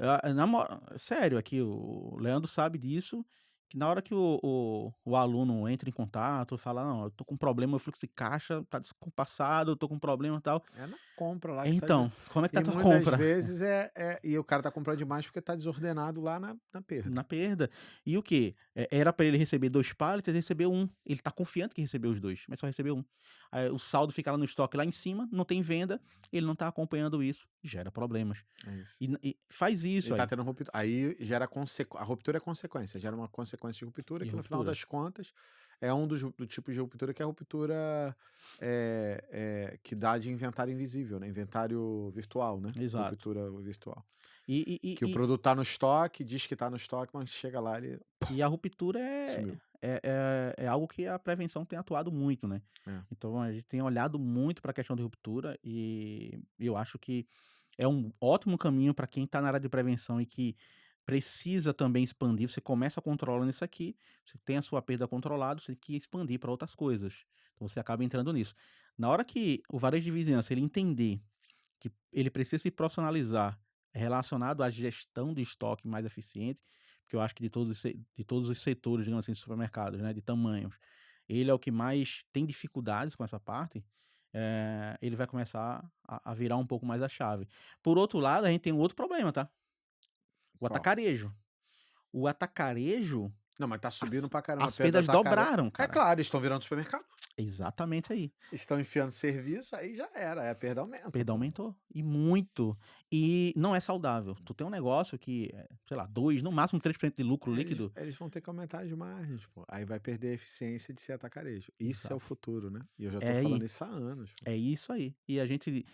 Sério, aqui o Leandro sabe disso, que na hora que o aluno entra em contato, fala: "Não, eu tô com problema, meu fluxo de caixa tá descompassado, eu tô com problema e tal". É na compra lá que tá de Então, como é que tá a e tua muitas compra? vezes e o cara tá comprando demais porque tá desordenado lá na perda. Na perda. E o quê? Era pra ele receber 2 pallets, ele recebeu um. Ele tá confiante que recebeu os 2, mas só recebeu um. Aí o saldo fica lá no estoque lá em cima, não tem venda, ele não tá acompanhando isso, gera problemas. É isso. E faz Ele isso tá aí. tendo ruptura, aí gera a ruptura é consequência, gera uma consequência de ruptura E que no final ruptura. das contas é um do tipos de ruptura que é a ruptura, que dá de inventário invisível, né, inventário virtual, né, Exato. ruptura virtual. E e e Que o e produto tá no estoque, diz que tá no estoque, mas chega lá ele e a ruptura é sumiu. é é é algo que a prevenção tem atuado muito, né. É, Então a gente tem olhado muito pra questão de ruptura e eu acho que é um ótimo caminho pra quem tá na área de prevenção e que precisa também expandir, você começa controlando isso aqui, você tem a sua perda controlada, você tem que expandir para outras coisas. Então você acaba entrando nisso. Na hora que o varejo de vizinhança ele entender que ele precisa se profissionalizar relacionado à gestão de estoque mais eficiente, porque eu acho que de todos os setores, digamos assim, de supermercados, né, de tamanhos, ele é o que mais tem dificuldades com essa parte, ele vai começar a virar um pouco mais a chave. Por outro lado, a gente tem um outro problema, tá? O Qual? atacarejo. O atacarejo, Não, mas tá subindo as pra caramba a as perda do vendas atacado. dobraram, É cara. claro, eles estão virando supermercado. Exatamente aí. Estão enfiando serviço, aí já era, aí a perda aumenta, Perda pô. aumentou, e muito. E não é saudável. Tu tem um negócio que, sei lá, 2 no máximo 3% de lucro Eles líquido. eles vão ter que aumentar as margens, pô. Aí vai perder a eficiência de ser atacarejo. Isso é o Exato. futuro, né. E eu já tô É falando aí, isso há anos, pô. é isso aí. E a gente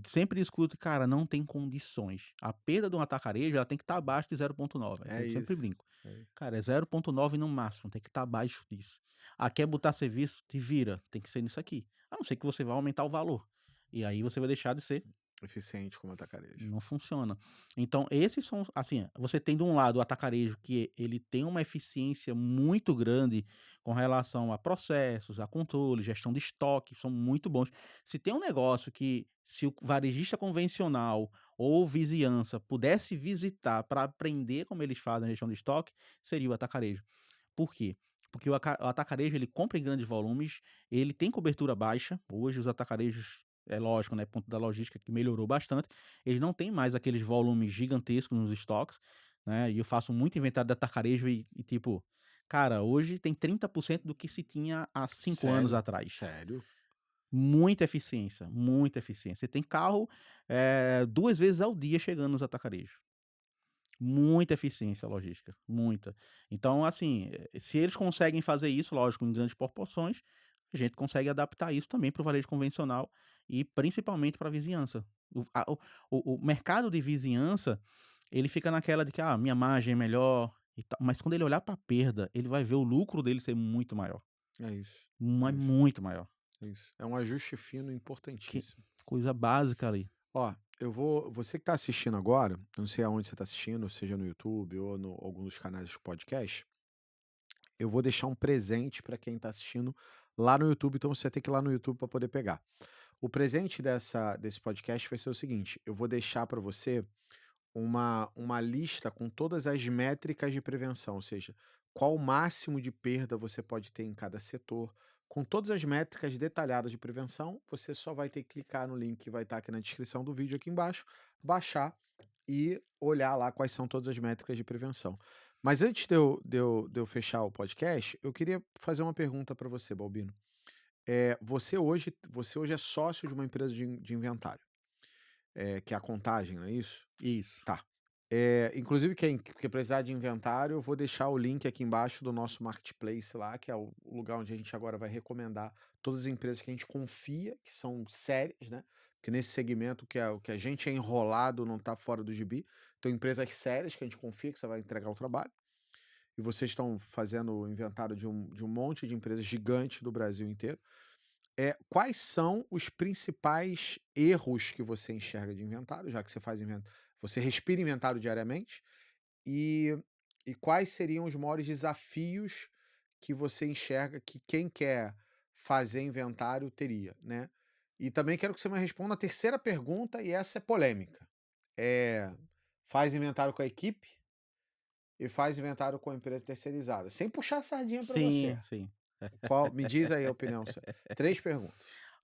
sempre escuta: "Cara, não tem condições. A perda de um atacarejo, ela tem que estar abaixo de 0,9". É Eu sempre isso, brinco: é isso. "Cara, é 0,9 no máximo, tem que estar abaixo disso. Ah, quer botar serviço? Te vira, tem que ser nisso aqui. A não ser que você vá aumentar o valor. E aí você vai deixar de ser. Eficiente como atacarejo. Não funciona. Então, esses são, assim, você tem de um lado o atacarejo que ele tem uma eficiência muito grande com relação a processos, a controle, gestão de estoque, são muito bons. Se tem um negócio que, se o varejista convencional ou vizinhança pudesse visitar para aprender como eles fazem a gestão de estoque, seria o atacarejo. Por quê? Porque o atacarejo ele compra em grandes volumes, ele tem cobertura baixa. Hoje os atacarejos, é lógico, né, por conta da logística que melhorou bastante, eles não têm mais aqueles volumes gigantescos nos estoques, né, e eu faço muito inventário de atacarejo e tipo, cara, hoje tem 30% do que se tinha há 5 anos Sério? atrás. Sério? Muita eficiência, muita eficiência. Você tem carro, 2 vezes ao dia chegando nos atacarejos. Muita eficiência logística, muita. Então, assim, se eles conseguem fazer isso, lógico, em grandes proporções, a gente consegue adaptar isso também para o varejo convencional e principalmente para a vizinhança. O mercado de vizinhança, ele fica naquela de que, minha margem é melhor e tal, mas quando ele olhar para a perda, ele vai ver o lucro dele ser muito maior, É isso, é mas isso, muito maior. é isso. É um ajuste fino Que importantíssimo. coisa básica ali. Ó, você que tá assistindo agora, não sei aonde você tá assistindo, seja no YouTube ou no algum dos canais de podcast, eu vou deixar um presente para quem tá assistindo lá no YouTube, então você vai ter que ir lá no YouTube para poder pegar. O presente desse podcast vai ser o seguinte: eu vou deixar para você uma lista com todas as métricas de prevenção, ou seja, qual o máximo de perda você pode ter em cada setor. Com todas as métricas detalhadas de prevenção, você só vai ter que clicar no link que vai estar aqui na descrição do vídeo aqui embaixo, baixar e olhar lá quais são todas as métricas de prevenção. Mas antes de eu fechar o podcast, eu queria fazer uma pergunta para você, Balbino. Você hoje é sócio de uma empresa de inventário, que é a Contagem, não é isso? Isso. Tá. Inclusive quem precisar de inventário, eu vou deixar o link aqui embaixo do nosso marketplace lá, que é o lugar onde a gente agora vai recomendar todas as empresas que a gente confia, que são sérias, né? Porque nesse segmento o que a gente é enrolado não tá fora do gibi. Então, empresas sérias que a gente confia que você vai entregar o trabalho. E vocês estão fazendo o inventário de um monte de empresas gigantes do Brasil inteiro. Quais são os principais erros que você enxerga de inventário, já que você respira inventário diariamente, e e quais seriam os maiores desafios que você enxerga que quem quer fazer inventário teria, né? E também quero que você me responda a terceira pergunta, e essa é polêmica. Faz inventário com a equipe e faz inventário com a empresa terceirizada, sem puxar a sardinha para você. Sim, sim. Me diz aí a opinião sua. 3 perguntas.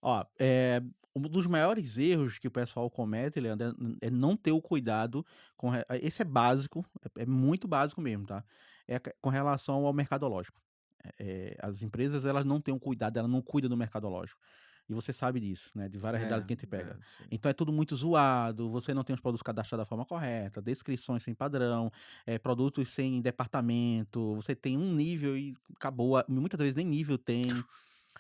Ó, um dos maiores erros que o pessoal comete, Leandro, é não ter o cuidado esse é básico, é muito básico mesmo, tá? Com relação ao mercadológico. As empresas, elas não têm um cuidado, ela não cuida do mercadológico. E você sabe disso, né, de várias realidades que a gente pega. Sim. Então é tudo muito zoado, você não tem os produtos cadastrados da forma correta, descrições sem padrão, produtos sem departamento, você tem um nível e acabou, muitas vezes nem nível tem.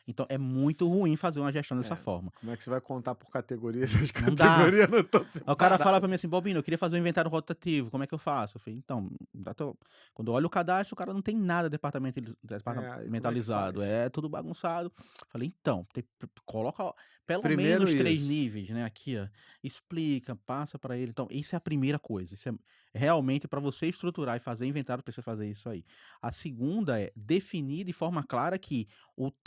Então é muito ruim fazer uma gestão dessa É, forma. como é que você vai contar por categoria se as Não dá. categorias não estão Aí o cara fala separadas? pra mim assim: "Bobino, eu queria fazer um inventário rotativo, como é que eu faço?" Eu falei: "Então, quando eu olho o cadastro, o cara não tem nada E como é que departamentalizado, faz? é tudo bagunçado." Falei: "Então, coloca pelo Primeiro menos 3 isso. níveis, né, aqui, ó, explica, passa pra ele." Então, isso é a primeira coisa, isso realmente para você estruturar e fazer inventário para você fazer isso aí. A segunda é definir de forma clara que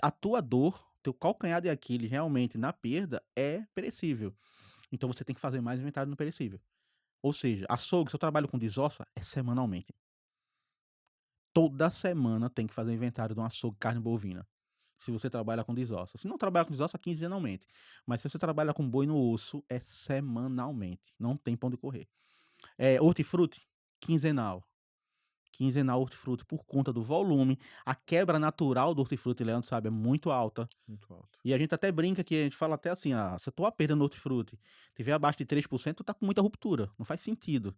a tua dor, teu calcanhar de Aquiles realmente na perda é perecível. Então você tem que fazer mais inventário no perecível. Ou seja, açougue, se eu trabalho com desossa, é semanalmente. Toda semana tem que fazer inventário de um açougue de carne bovina. Se você trabalha com desossa. Se não trabalha com desossa, quinzenalmente. Mas se você trabalha com boi no osso, é semanalmente. Não tem pão de correr. Hortifruti, quinzenal. Quinzenal hortifruti por conta do volume. A quebra natural do hortifruti, Leandro sabe, é muito alta. Muito alto. E a gente até brinca que a gente fala até assim, se a tua perda no hortifruti tiver abaixo de 3%, tu tá com muita ruptura. Não faz sentido.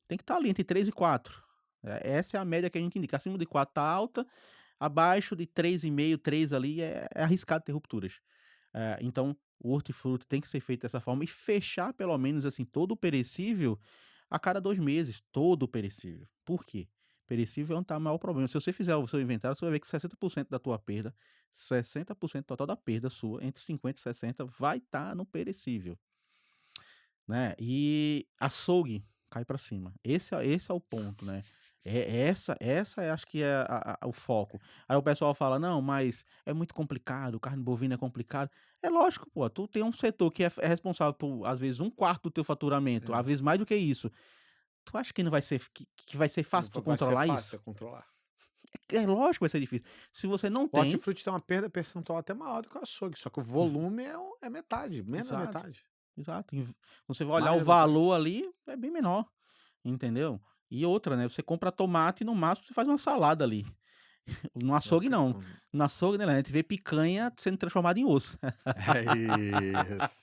Tem que estar ali entre 3 e 4. Essa é a média que a gente indica. Acima de 4 tá alta, abaixo de 3,5, 3 ali é arriscado ter rupturas. Então, o hortifruti tem que ser feito dessa forma e fechar pelo menos assim todo o perecível a cada 2 meses, todo o perecível. Por quê? Perecível é onde está o maior problema. Se você fizer o seu inventário, você vai ver que 60% da tua perda, 60% total da perda sua, entre 50 e 60, vai estar no perecível, né? E açougue cai para cima. Esse é o ponto, né? Essa acho que é o foco. Aí o pessoal fala: "Não, mas é muito complicado, carne bovina é complicado". É lógico, pô, tu tem um setor que é responsável por, às vezes, um quarto do teu faturamento, às É. vezes mais do que isso. Tu acha que não vai ser que vai ser Não fácil tu vai ser controlar fácil isso? é controlar. É lógico que vai ser difícil. Se você não O tem. hortifruti tem uma perda percentual até maior do que o açougue, só que o volume é metade, menos da Exato, metade. exato. Você vai olhar Mais o da metade. valor ali, é bem menor, entendeu? E outra, né, você compra tomate e no máximo você faz uma salada ali. No açougue não. Não. No açougue, né, a gente vê picanha sendo transformada em osso. É isso.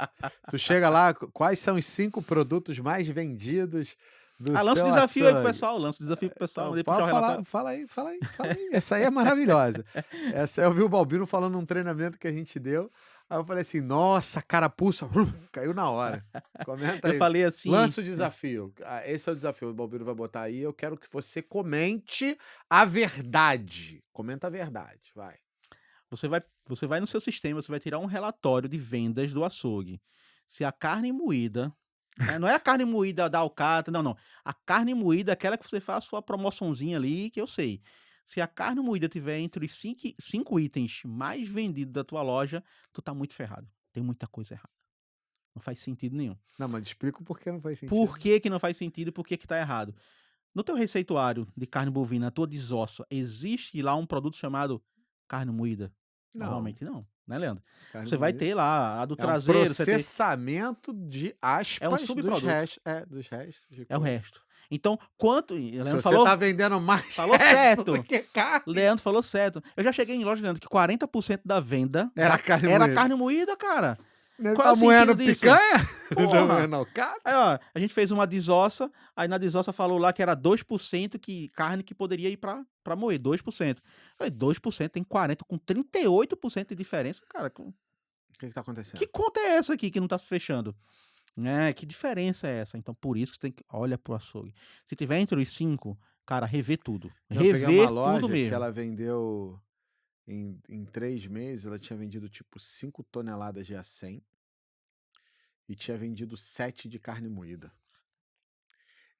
Tu chega lá, quais são os 5 produtos mais vendidos do Lança o seu desafio aí pro açougue? pessoal, lança o desafio pro pessoal, Então, mandei pode puxar o falar, relatório. fala aí, fala aí, fala aí. Essa aí é maravilhosa. Essa eu vi o Balbino falando num treinamento que a gente deu. Aí eu falei assim: nossa, carapuça, caiu na hora. Comenta Eu aí. falei assim, Lança o desafio. Esse é o desafio. O Balbino vai botar aí. Eu quero que você comente a verdade. Comenta a verdade, vai. você vai no seu sistema, você vai tirar um relatório de vendas do açougue. Se a carne moída, né, não é a carne moída da alcatra, não, não. A carne moída é aquela que você faz a sua promoçãozinha ali, que eu sei. Se a carne moída tiver entre os 5 itens mais vendidos da tua loja, tu tá muito ferrado. Tem muita coisa errada. Não faz sentido nenhum. Não, mas explica o porquê não faz Por sentido. que que não faz sentido e por que que tá errado? No teu receituário de carne bovina, a tua desossa, existe lá um produto chamado carne moída? Não, Normalmente não, né, Leandro? carne Você vai moída. ter lá a do É um traseiro, você tem processamento de é um aspas dos subproduto, restos dos restos de é o coisa. resto. Então, quanto e Se Leandro você tá falou? vendendo mais Falou resto do certo. que carne, Leandro falou certo. Eu já cheguei em loja, Leandro, que 40% da venda era carne era moída. carne moída, cara. O nego Qual é tá o sentido moendo disso? picanha? Tá Porra! moendo alcatra? Aí, ó, a gente fez uma desossa, aí na desossa falou lá que era 2% que carne que poderia ir pra moer, 2%. Falei, 2% tem 40, com 38% de diferença, cara, O que tá que acontecendo? conta é essa aqui que não tá se fechando? Né, que diferença é essa? Então por isso que você tem que olha pro açougue. Se tiver entre os 5, cara, rever tudo. Eu peguei uma Rever tudo loja que mesmo. ela vendeu em 3 meses, ela tinha vendido tipo 5 toneladas de acém e tinha vendido 7 de carne moída.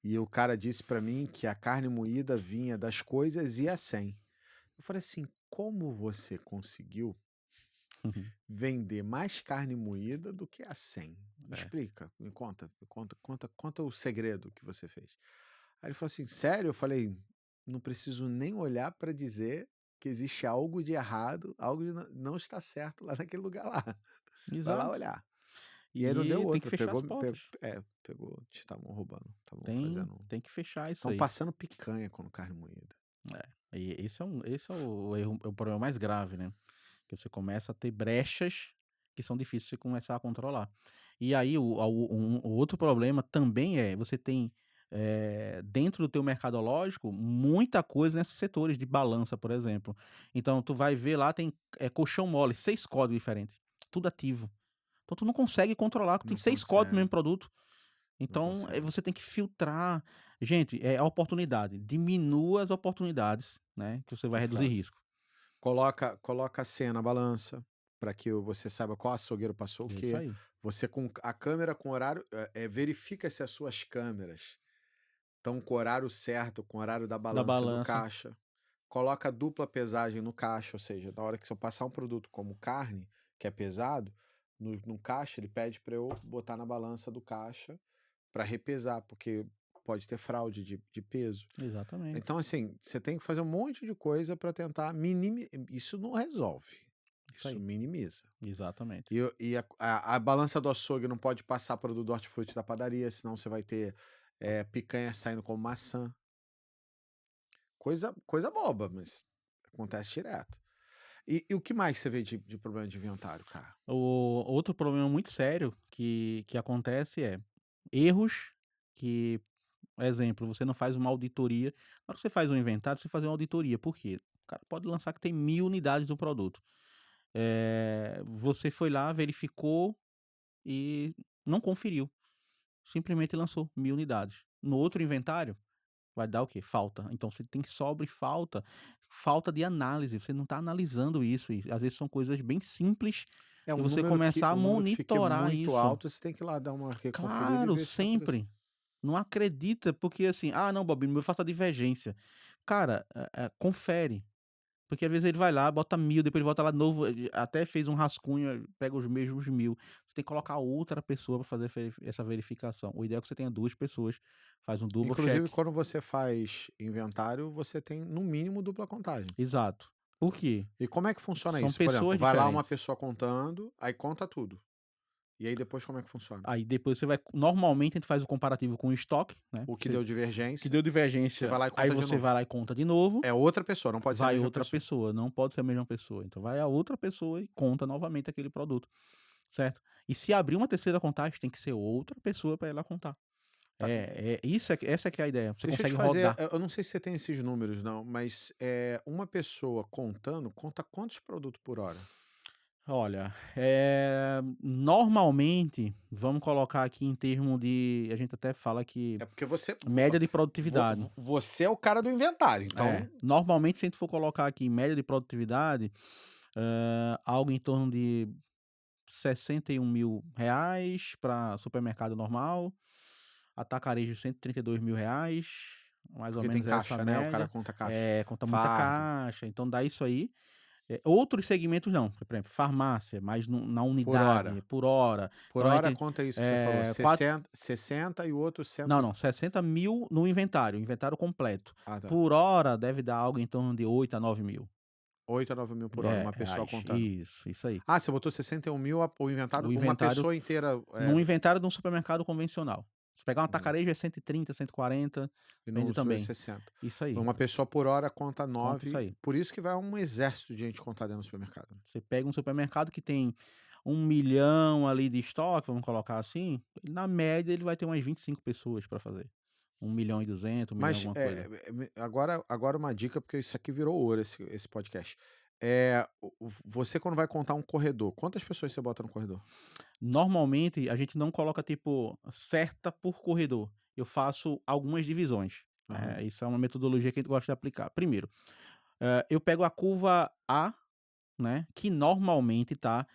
E o cara disse pra mim que a carne moída vinha das coisas e acém. Eu falei assim: como você conseguiu vender mais carne moída do que a 100? Me É, explica, conta o segredo que você fez. Aí ele falou assim: sério? Eu falei: não preciso nem olhar para dizer que existe algo de errado, algo de não está certo lá naquele lugar lá. Vai lá exato. olhar. E aí não deu E tem que outra, fechar as portas. pegou, estavam roubando, estavam Tem fazendo, tem que fechar isso estavam aí. passando picanha com carne moída. E esse é o erro, é o problema mais grave, né? Que você começa a ter brechas que são difíceis de você começar a controlar. E aí o outro problema também é, você tem, dentro do teu mercadológico, muita coisa nesses setores de balança, por exemplo. Então tu vai ver lá tem, colchão mole, 6 códigos diferentes, tudo ativo. Então tu não consegue controlar, tem Não 6 códigos no consegue, mesmo produto. não Então, consegue. você tem que filtrar. Gente, é a oportunidade. Diminua as oportunidades, né? Que você vai A reduzir fraude. risco. Coloca a senha na balança para que você saiba qual açougueiro passou o É isso quê. aí. Você com a câmera com horário, verifica se as suas câmeras estão com o horário certo, com o horário da Da balança do balança. caixa. Coloca dupla pesagem no caixa, ou seja, na hora que se eu passar um produto como carne, que é pesado, no caixa ele pede para eu botar na balança do caixa para repesar, porque pode ter fraude de peso. Exatamente. Então, assim, você tem que fazer um monte de coisa para tentar minimizar. Isso não resolve, Isso isso aí. minimiza. Exatamente. E a balança do açougue não pode passar produto do hortifruti da padaria, senão você vai ter picanha saindo como maçã. Coisa boba, mas acontece direto. E o que mais você vê de problema de inventário, cara? O outro problema muito sério que acontece é erros que, exemplo, você não faz uma auditoria. Na hora que você faz um inventário, você faz uma auditoria. Por quê? O cara pode lançar que tem 1000 unidades do produto. Você foi lá, verificou e não conferiu. Simplesmente lançou 1000 unidades. No outro inventário, vai dar o quê? Falta. Então você tem sobra e falta. Falta de análise. Você não está analisando isso. E às vezes são coisas bem simples É de um você número que começar a um número que fique monitorar muito isso. alto, você tem que ir lá dar uma reconferida e Claro, ver se tá acontecendo. sempre. Não acredita, porque assim, ah, não, Bob, eu faço a divergência. Cara, confere. Porque às vezes ele vai lá, bota 1000, depois ele volta lá de novo, até fez um rascunho, pega os mesmos 1000. Você tem que colocar outra pessoa para fazer essa verificação. O ideal é que você tenha 2 pessoas, faz um double Inclusive, check. quando você faz inventário, você tem, no mínimo, dupla contagem. Exato. Por quê? E como é que funciona São isso? Por exemplo, pessoas vai lá uma diferentes. pessoa contando, aí conta tudo. E aí depois como é que funciona? Aí depois você vai, normalmente a gente faz o comparativo com o estoque, né? O que deu Que divergência, deu você divergência, vai lá e aí conta de você novo. vai lá e conta de novo. É outra pessoa, não pode ser a Vai mesma outra pessoa. pessoa, não pode ser a mesma pessoa. Então vai a outra pessoa e conta novamente aquele produto, certo? E se abrir uma terceira contagem, tem que ser outra pessoa para ela contar. Tá. Essa que é a ideia. Você Deixa eu te consegue fazer, rodar. eu não sei se você tem esses números não, mas uma pessoa contando, conta quantos produtos por hora? Olha, normalmente, vamos colocar aqui em termo de, a gente até fala que É porque você média de produtividade. você é o cara do inventário, então Normalmente, se a gente for colocar aqui média de produtividade, algo em torno de R$ 61.000 para supermercado normal, atacarejo R$ 132.000, mais ou porque tem menos essa caixa, né, o cara média. conta caixa. Conta muita Fardo, caixa, então dá isso aí. Outros segmentos não, por exemplo, farmácia, mais na por unidade, hora. por hora. Por Então a hora gente, conta isso que você falou, quatro, 60 e o outro não, cento não, 60.000 no inventário completo. ah, tá. Por hora deve dar algo em torno de 8 a 9 mil. 8 a 9 mil por hora, uma pessoa Reais. contando. Isso aí. Ah, você botou 61.000 o inventário, O uma inventário pessoa inteira, Num inventário de um supermercado convencional. Se pegar um hum, atacarejo é 130, 140, e vende no sul é também. 60. Isso aí, Uma pessoa por hora conta conta isso 9, aí. por isso que vai um exército de gente contar dentro do supermercado. Você pega um supermercado que tem 1 milhão ali de estoque, vamos colocar assim, na média ele vai ter umas 25 pessoas para fazer. 1.200.000, 1 milhão Mas, alguma coisa. agora uma dica, porque isso aqui virou ouro, esse podcast. Você quando vai contar um corredor, quantas pessoas você bota no corredor? Normalmente a gente não coloca tipo certa por corredor. Eu faço algumas divisões. Aham. Isso é uma metodologia que a gente gosta de aplicar. Primeiro, eu pego a curva A, né, que normalmente tá,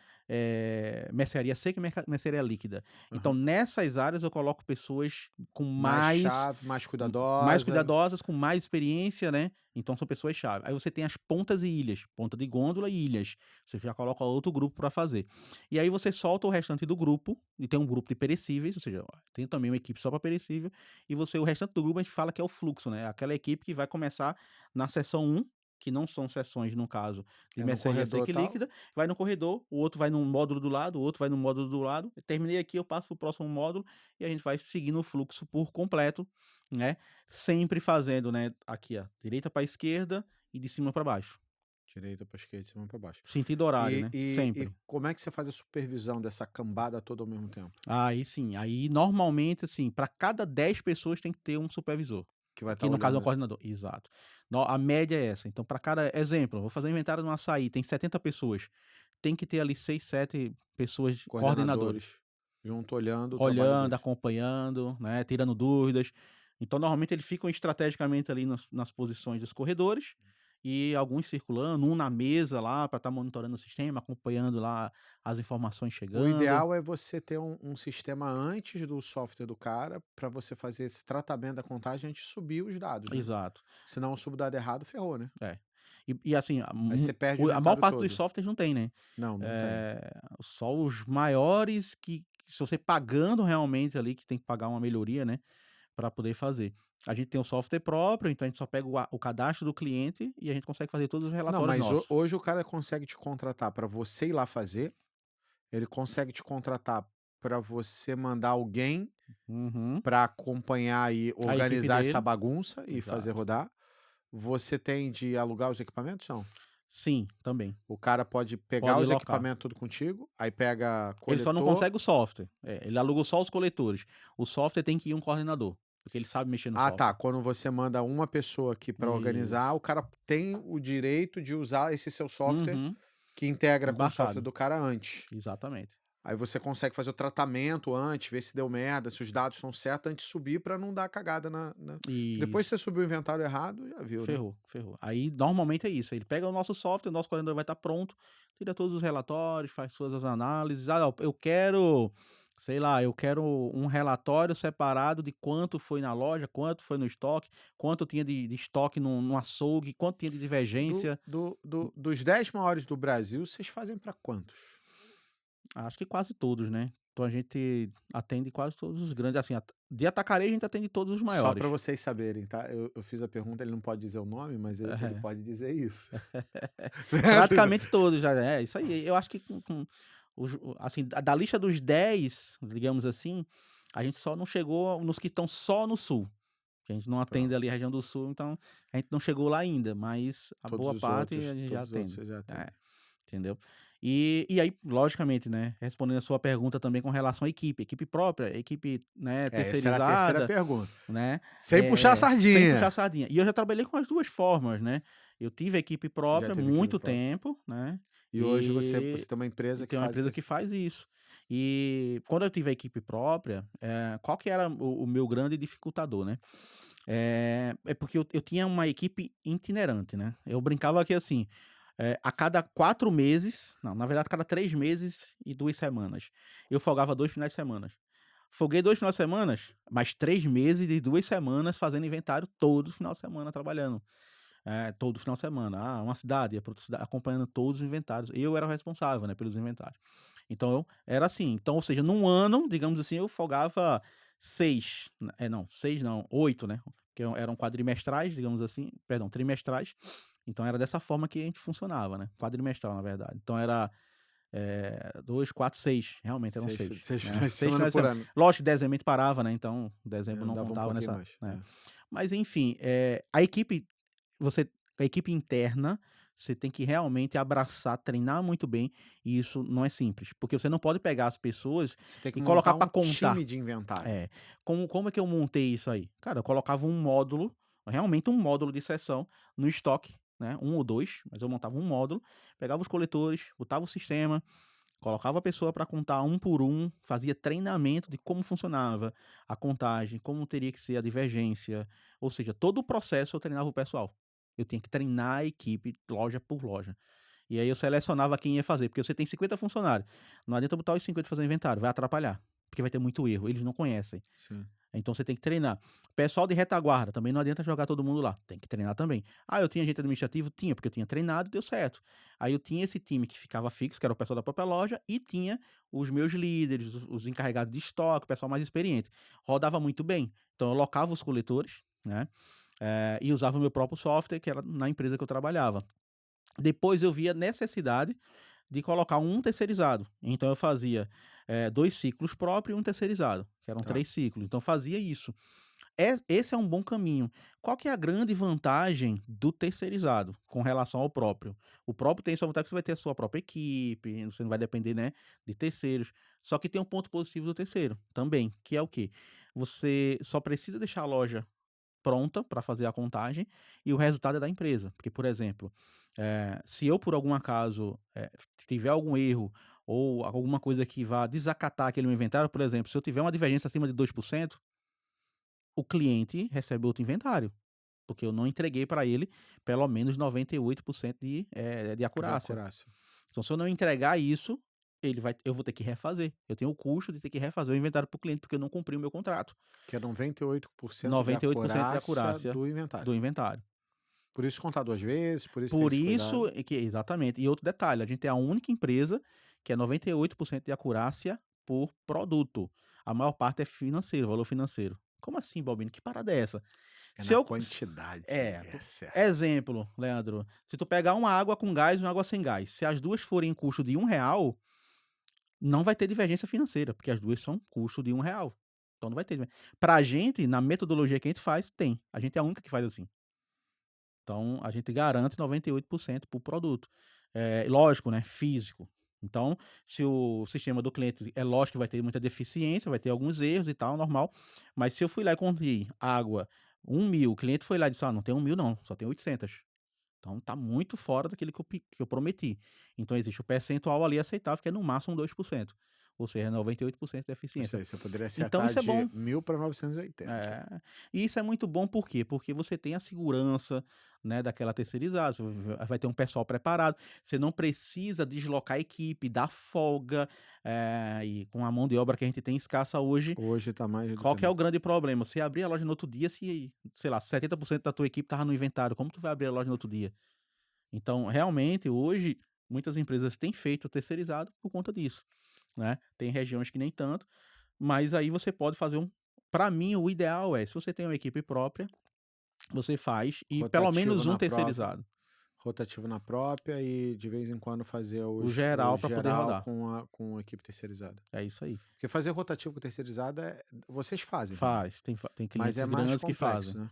mercearia seca e mercearia líquida. Então Aham. nessas áreas eu coloco pessoas com Mais mais chave, mais mais cuidadosa. cuidadosas, com mais experiência, né, então são pessoas-chave. Aí você tem as pontas e ilhas, ponta de gôndola e ilhas, você já coloca outro grupo para fazer. E aí você solta o restante do grupo, e tem um grupo de perecíveis, ou seja, tem também uma equipe só para perecível, e o restante do grupo a gente fala que é o fluxo, né, aquela equipe que vai começar na seção 1, que não são sessões, no caso, de É no mercearia corredor seca e tal. líquida, vai no corredor, o outro vai num módulo do lado, o outro vai no módulo do lado. Terminei aqui, eu passo para o próximo módulo e a gente vai seguindo o fluxo por completo, né? Sempre fazendo, né? Aqui, ó, direita para esquerda e de cima para baixo. Direita para esquerda, de cima para baixo. Sentido horário, E, né? e, e Sempre. como é que você faz a supervisão dessa cambada toda ao mesmo tempo? Aí sim, aí normalmente, assim, para cada 10 pessoas tem que ter um supervisor. Que vai estar Que no caso é o olhando. coordenador. Exato. A média é essa. Então, para cada exemplo, eu vou fazer inventário no açaí, tem 70 pessoas. Tem que ter ali 6, 7 pessoas coordenadores. Coordenadores junto olhando o trabalho Olhando, deles. acompanhando, né, tirando dúvidas. Então, normalmente, eles ficam estrategicamente ali nas posições dos corredores e alguns circulando, um na mesa lá para estar monitorando o sistema, acompanhando lá as informações O chegando. ideal é você ter um sistema antes do software do cara, para você fazer esse tratamento da contagem antes de subir os dados, né. Exato, Senão subo o dado errado, ferrou, né. é. E assim, Aí você perde o a maior inventário parte dos todo. softwares não tem, né. Não, não tem. Só os maiores que se você pagando realmente ali, que tem que pagar uma melhoria, né, para poder fazer. A gente tem um software próprio, então a gente só pega o cadastro do cliente e a gente consegue fazer todos os Não, relatórios mas ho nossos. hoje o cara consegue te contratar para você ir lá fazer, ele consegue te contratar para você mandar alguém Uhum. para acompanhar e A equipe organizar essa dele bagunça e fazer exato. rodar. Você tem de alugar os equipamentos, não? Sim, também. O cara pode pegar Pode os locar. equipamentos tudo contigo, aí pega Ele só não coletor. consegue o software. Ele aluga só os coletores. O software tem que ir um coordenador, porque ele sabe mexer no Ah, tá, software. quando você manda uma pessoa aqui para organizar, Isso. o cara tem o direito de usar esse seu software Uhum. que integra com o software Embarcado. do cara antes. Exatamente. Aí você consegue fazer o tratamento antes, ver se deu merda, se os dados estão certos antes de subir para não dar cagada na que depois que Isso. você subiu o inventário errado, já viu, né. Ferrou, ferrou. Aí, normalmente é isso, ele pega o nosso software, o nosso coordenador vai estar pronto, tira todos os relatórios, faz todas as análises. "Ah, ó, eu quero, sei lá, eu quero um relatório separado de quanto foi na loja, quanto foi no estoque, quanto tinha de estoque no açougue, quanto tinha de divergência". Dos 10 maiores do Brasil, vocês fazem para quantos? Acho que quase todos, né. Então a gente atende quase todos os grandes, assim, de atacarejo a gente atende todos os Só para maiores. vocês saberem, tá, eu fiz a pergunta, ele não pode dizer o nome, mas ele É. pode dizer isso. Praticamente todos já, é isso aí. Eu acho que com assim, da lista dos 10, digamos assim, a gente só não chegou nos que estão só no sul, que a gente não atende Pronto. ali a região do sul, então a gente não chegou lá ainda, mas a boa parte a gente já Todos os outros atende. você já É, atende. entendeu. E aí, logicamente, né, respondendo a sua pergunta também com relação à equipe própria, equipe, né, É, essa era a terceira terceirizada, pergunta. né, Sem puxar a sem puxar sardinha. sardinha. E eu já trabalhei com as 2 formas, né. Eu tive equipe Já própria teve equipe muito própria. tempo, né, E hoje você e tem uma empresa que tem uma faz empresa que desse faz isso. E quando eu tive a equipe própria, qual que era o meu grande dificultador, né. É porque eu tinha uma equipe itinerante, né. Eu brincava que assim, a cada 4 meses não, na verdade a cada 3 meses e 2 semanas, eu folgava 2 finais de semana. Folguei 2 finais de semanas, mais 3 meses e 2 semanas fazendo inventário todo final de semana trabalhando. Todo final de semana. Ah, uma cidade, ia pra outra cidade, acompanhando todos os inventários. Eu era o responsável, né, pelos inventários. Então era assim, então, ou seja, num ano, digamos assim, eu folgava 6, não, 6 não, 8, né, que eram quadrimestrais, digamos assim, perdão, trimestrais. Então era dessa forma que a gente funcionava, né, quadrimestral, na verdade. Então era 2, 4, 6, realmente eram 6, 6 né, finais de 6 semana finais de por semana. ano. Lógico que dezembro a gente parava, né, então dezembro não Dava um contava pouquinho nessa, mais. né. É. Mas enfim, a equipe você a equipe interna, você tem que realmente abraçar, treinar muito bem, e isso não é simples, porque você não pode pegar as pessoas Você tem que e montar colocar um para contar. time de inventário. É. Como é que eu montei isso aí? Cara, eu colocava um módulo, realmente um módulo de seção no estoque, né, um ou 2, mas eu montava um módulo, pegava os coletores, botava o sistema, colocava a pessoa para contar um por um, fazia treinamento de como funcionava a contagem, como teria que ser a divergência, ou seja, todo o processo eu treinava o pessoal. Eu tinha que treinar a equipe loja por loja. E aí eu selecionava quem ia fazer, porque você tem 50 funcionários. Não adianta botar os 50 fazer inventário, vai atrapalhar, porque vai ter muito erro, eles não conhecem. Sim. Então você tem que treinar. Pessoal de retaguarda, também não adianta jogar todo mundo lá, tem que treinar também. Ah, eu tinha gente administrativo? Tinha, porque eu tinha treinado e deu certo. Aí eu tinha esse time que ficava fixo, que era o pessoal da própria loja, e tinha os meus líderes, os encarregados de estoque, o pessoal mais experiente. Rodava muito bem. Então eu locava os coletores, né? E usava o meu próprio software, que era na empresa que eu trabalhava. Depois eu via necessidade de colocar um terceirizado. Então eu fazia 2 ciclos próprios e um terceirizado, que eram Tá. 3 ciclos. Então fazia isso. Esse é um bom caminho. Qual que é a grande vantagem do terceirizado com relação ao próprio? O próprio tem sua vantagem, que você vai ter a sua própria equipe, você não vai depender, né, de terceiros. Só que tem um ponto positivo do terceiro também, que é o quê? Você só precisa deixar a loja pronta para fazer a contagem e o resultado é da empresa. Porque, por exemplo, se eu por algum acaso, tiver algum erro ou alguma coisa que vá desacatar aquele meu inventário, por exemplo, se eu tiver uma divergência acima de 2%, o cliente recebe outro inventário, porque eu não entreguei para ele pelo menos 98% de De acurácia. acurácia. Então, se eu não entregar isso, eu vou ter que refazer. Eu tenho o custo de ter que refazer o inventário para o cliente, porque eu não cumpri o meu contrato. Que é 98% de 98% de acurácia acurácia do inventário. do inventário. Por isso contar 2 vezes, por isso ter Por esse isso, cuidado. exatamente. E outro detalhe, a gente é a única empresa que é 98% de acurácia por produto. A maior parte é financeiro, valor financeiro. Como assim, Balbino? Que parada é essa? É Se na eu quantidade, é certo. exemplo, Leandro, se tu pegar uma água com gás e uma água sem gás, se as duas forem em custo de R$ 1, não vai ter divergência financeira, porque as duas são custo de R$ 1. Então não vai ter. Pra gente, na metodologia que a gente faz, tem. A gente é a única que faz assim. Então, a gente garante 98% por produto. Lógico, né, físico. Então, se o sistema do cliente, é lógico que vai ter muita deficiência, vai ter alguns erros e tal, normal. Mas se eu fui lá e comprei água 1.000, o cliente foi lá e disse, não tem 1.000 não, só tem 800. Então, tá muito fora daquilo que eu prometi. Então, existe o percentual ali aceitável, que é no máximo 2%. Ou seja, 98% de Ou eficiência. seja, você poderia Então, acertar isso é de bom. 1.000 para 980. É, e isso é muito bom por quê? Porque você tem a segurança, né, daquela terceirizada, você vai ter um pessoal preparado, você não precisa deslocar a equipe, dar folga, e com a mão de obra que a gente tem escassa hoje, Hoje tá mais do qual que que é o nunca. grande problema? Você abrir a loja no outro dia, se, sei lá, 70% da tua equipe tava no inventário, como tu vai abrir a loja no outro dia? Então, realmente, hoje, muitas empresas têm feito terceirizado por conta disso, né? Tem regiões que nem tanto, mas aí você pode fazer para mim, o ideal é, se você tem uma equipe própria, você faz e pelo Rotativo menos um na própria. terceirizado, Rotativo na própria e de vez em quando fazer o o geral para poder geral rodar. com a equipe terceirizada. É isso aí. Porque fazer rotativo com terceirizada vocês fazem também, Faz, tem mas clientes é mais grandes que complexo, fazem, né.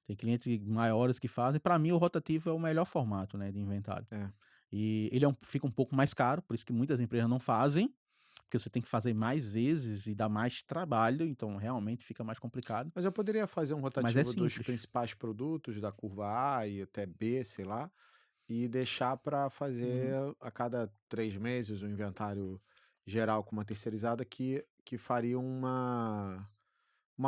tem clientes maiores que fazem. Para mim, o rotativo é o melhor formato, né, de inventário. É. E ele fica um pouco mais caro, por isso que muitas empresas não fazem, porque você tem que fazer mais vezes e dá mais trabalho, então realmente fica mais complicado, Mas eu poderia fazer um mas é rotativo dos simples. principais produtos da curva A e até B, sei lá, e deixar para fazer Uhum. a cada 3 meses o inventário geral com uma terceirizada que faria uma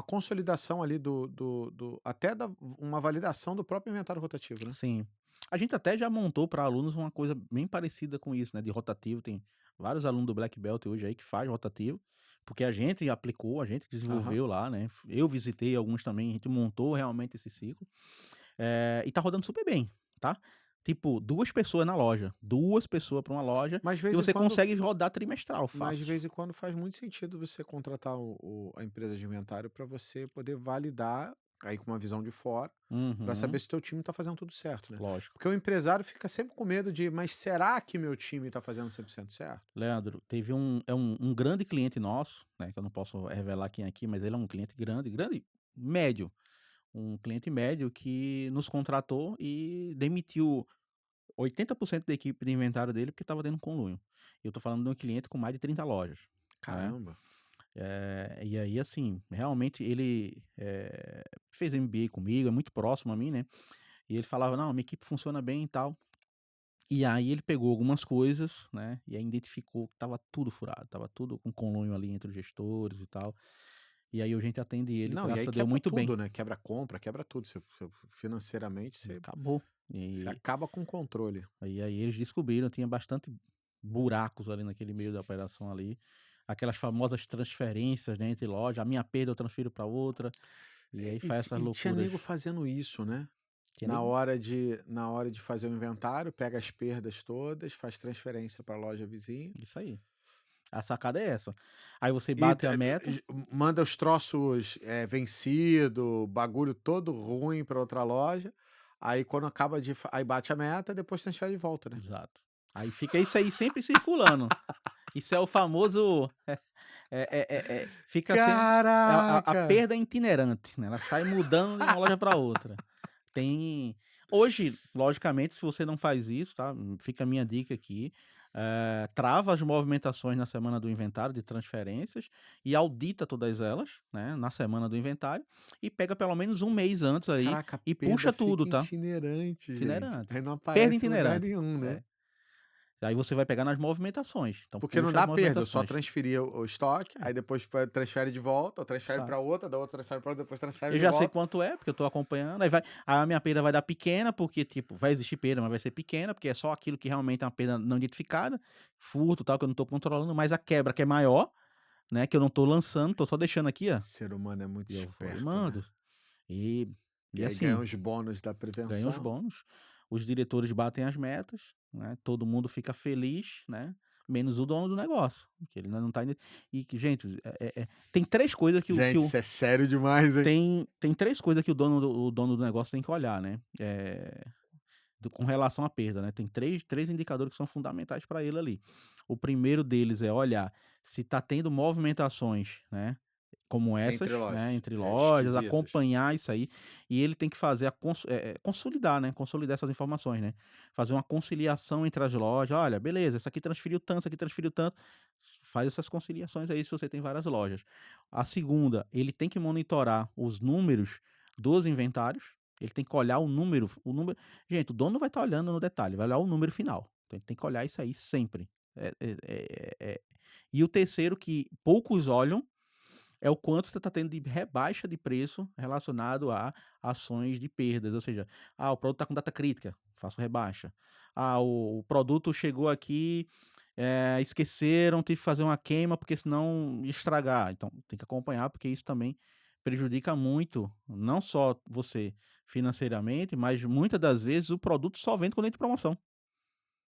consolidação ali do até da uma validação do próprio inventário rotativo, né. Sim. A gente até já montou para alunos uma coisa bem parecida com isso, né, de rotativo. Tem vários alunos do Black Belt hoje aí que faz rotativo, porque a gente aplicou, a gente Aham. desenvolveu lá, né. Eu visitei alguns também, a gente montou realmente esse ciclo, e tá rodando super bem, tá. Tipo, 2 pessoas na loja, 2 pessoas para uma loja, Mas de e vez em você quando consegue rodar trimestral, Mas de fácil. vez em quando faz muito sentido você contratar a empresa de inventário para você poder validar, aí com uma visão de fora, para saber Uhum, se o teu time está fazendo tudo certo, né. lógico. Porque o empresário fica sempre com medo de: "Mas será que meu time está fazendo 100% certo?". Leandro, teve um grande cliente nosso, né, que eu não posso revelar quem é aqui, mas ele é um cliente grande, grande, médio. Um cliente médio que nos contratou e demitiu 80% da equipe de inventário dele porque estava tendo conluio. Eu tô falando de um cliente com mais de 30 lojas, né. Caramba. E aí, assim, realmente ele, fez MBA comigo, é muito próximo a mim, né, e ele falava: "Não, minha equipe funciona bem e tal". E aí ele pegou algumas coisas, né, e aí identificou que estava tudo furado, estava tudo com conluio ali entre os gestores e tal. E aí a gente atende ele, Não, e aí graças a Deus, quebra muito bem. tudo, né, quebra compra, quebra tudo, você financeiramente E você acabou. você E acaba com o controle. aí eles descobriram, tinha bastante buracos ali naquele meio da operação ali, aquelas famosas transferências, né, entre loja, a minha perda eu transfiro para outra, e aí faz essas E tinha loucuras. nego fazendo isso, né. Tinha nego Na hora de fazer o inventário, pega as perdas todas, faz transferência para a loja vizinha isso aí. A sacada é essa. Aí você e bate a meta, manda os troços, vencido, bagulho todo ruim para outra loja, aí quando acaba aí bate a meta, depois transfere de volta, né. exato. Aí fica isso aí sempre circulando. Isso é o famoso, fica sendo a Caraca! perda itinerante, né, ela sai mudando de uma loja para outra. Tem hoje, logicamente, se você não faz isso, tá, fica a minha dica aqui, trava as movimentações na semana do inventário de transferências e audita todas elas, né, na semana do inventário, e pega pelo menos um mês antes aí Caraca, a e perda puxa tudo, fica tá. itinerante, gente. Itinerante. Aí não Perda aparece em lugar itinerante. nenhum, né. É. Aí você vai pegar nas movimentações. Então Porque não puxa as dá perda, eu só movimentações. transferir o estoque, É, aí depois transfere de volta, ou transfere sabe? para outra, da outra transfere para outra, depois transfere Eu de já sei volta. quanto é, porque eu tô acompanhando, aí a minha perda vai dar pequena, porque, tipo, vai existir perda, mas vai ser pequena, porque é só aquilo que realmente é uma perda não identificada, furto, tal, que eu não tô controlando, mas a quebra que é maior, né, que eu não tô lançando, tô só deixando aqui, ó, Ser humano é muito e eu vou e esperto, né? mando. E E e aí ganha assim, os bônus da ganha os prevenção. bônus, os diretores batem as metas, né, todo mundo fica feliz, né, menos o dono do negócio, que ele ainda não tá indo e que gente, tem 3 coisas que Gente, o isso é sério demais, hein? tem 3 coisas que o dono do negócio tem que olhar, né, com relação à perda, né, tem três indicadores que são fundamentais para ele ali. O primeiro deles é olhar se está tendo movimentações, né, como Entre essas, né, lojas. entre É, lojas, esquisitas. acompanhar isso aí, e ele tem que fazer consolidar, né, consolidar essas informações, né, fazer uma conciliação entre as lojas, olha, beleza, essa aqui transferiu tanto, essa aqui transferiu tanto, faz essas conciliações aí se você tem várias lojas. A segunda, ele tem que monitorar os números dos inventários, ele tem que olhar o número. Gente, o dono não vai estar olhando no detalhe, vai olhar o número final. Então ele tem que olhar isso aí sempre. E o terceiro que poucos olham é o quanto você está tendo de rebaixa de preço relacionado a ações de perdas. Ou seja, o produto está com data crítica, faço rebaixa. O produto chegou aqui, esqueceram, tive que fazer uma queima porque senão ia estragar. Então tem que acompanhar porque isso também prejudica muito, não só você financeiramente, mas muitas das vezes o produto só vende quando entra em promoção.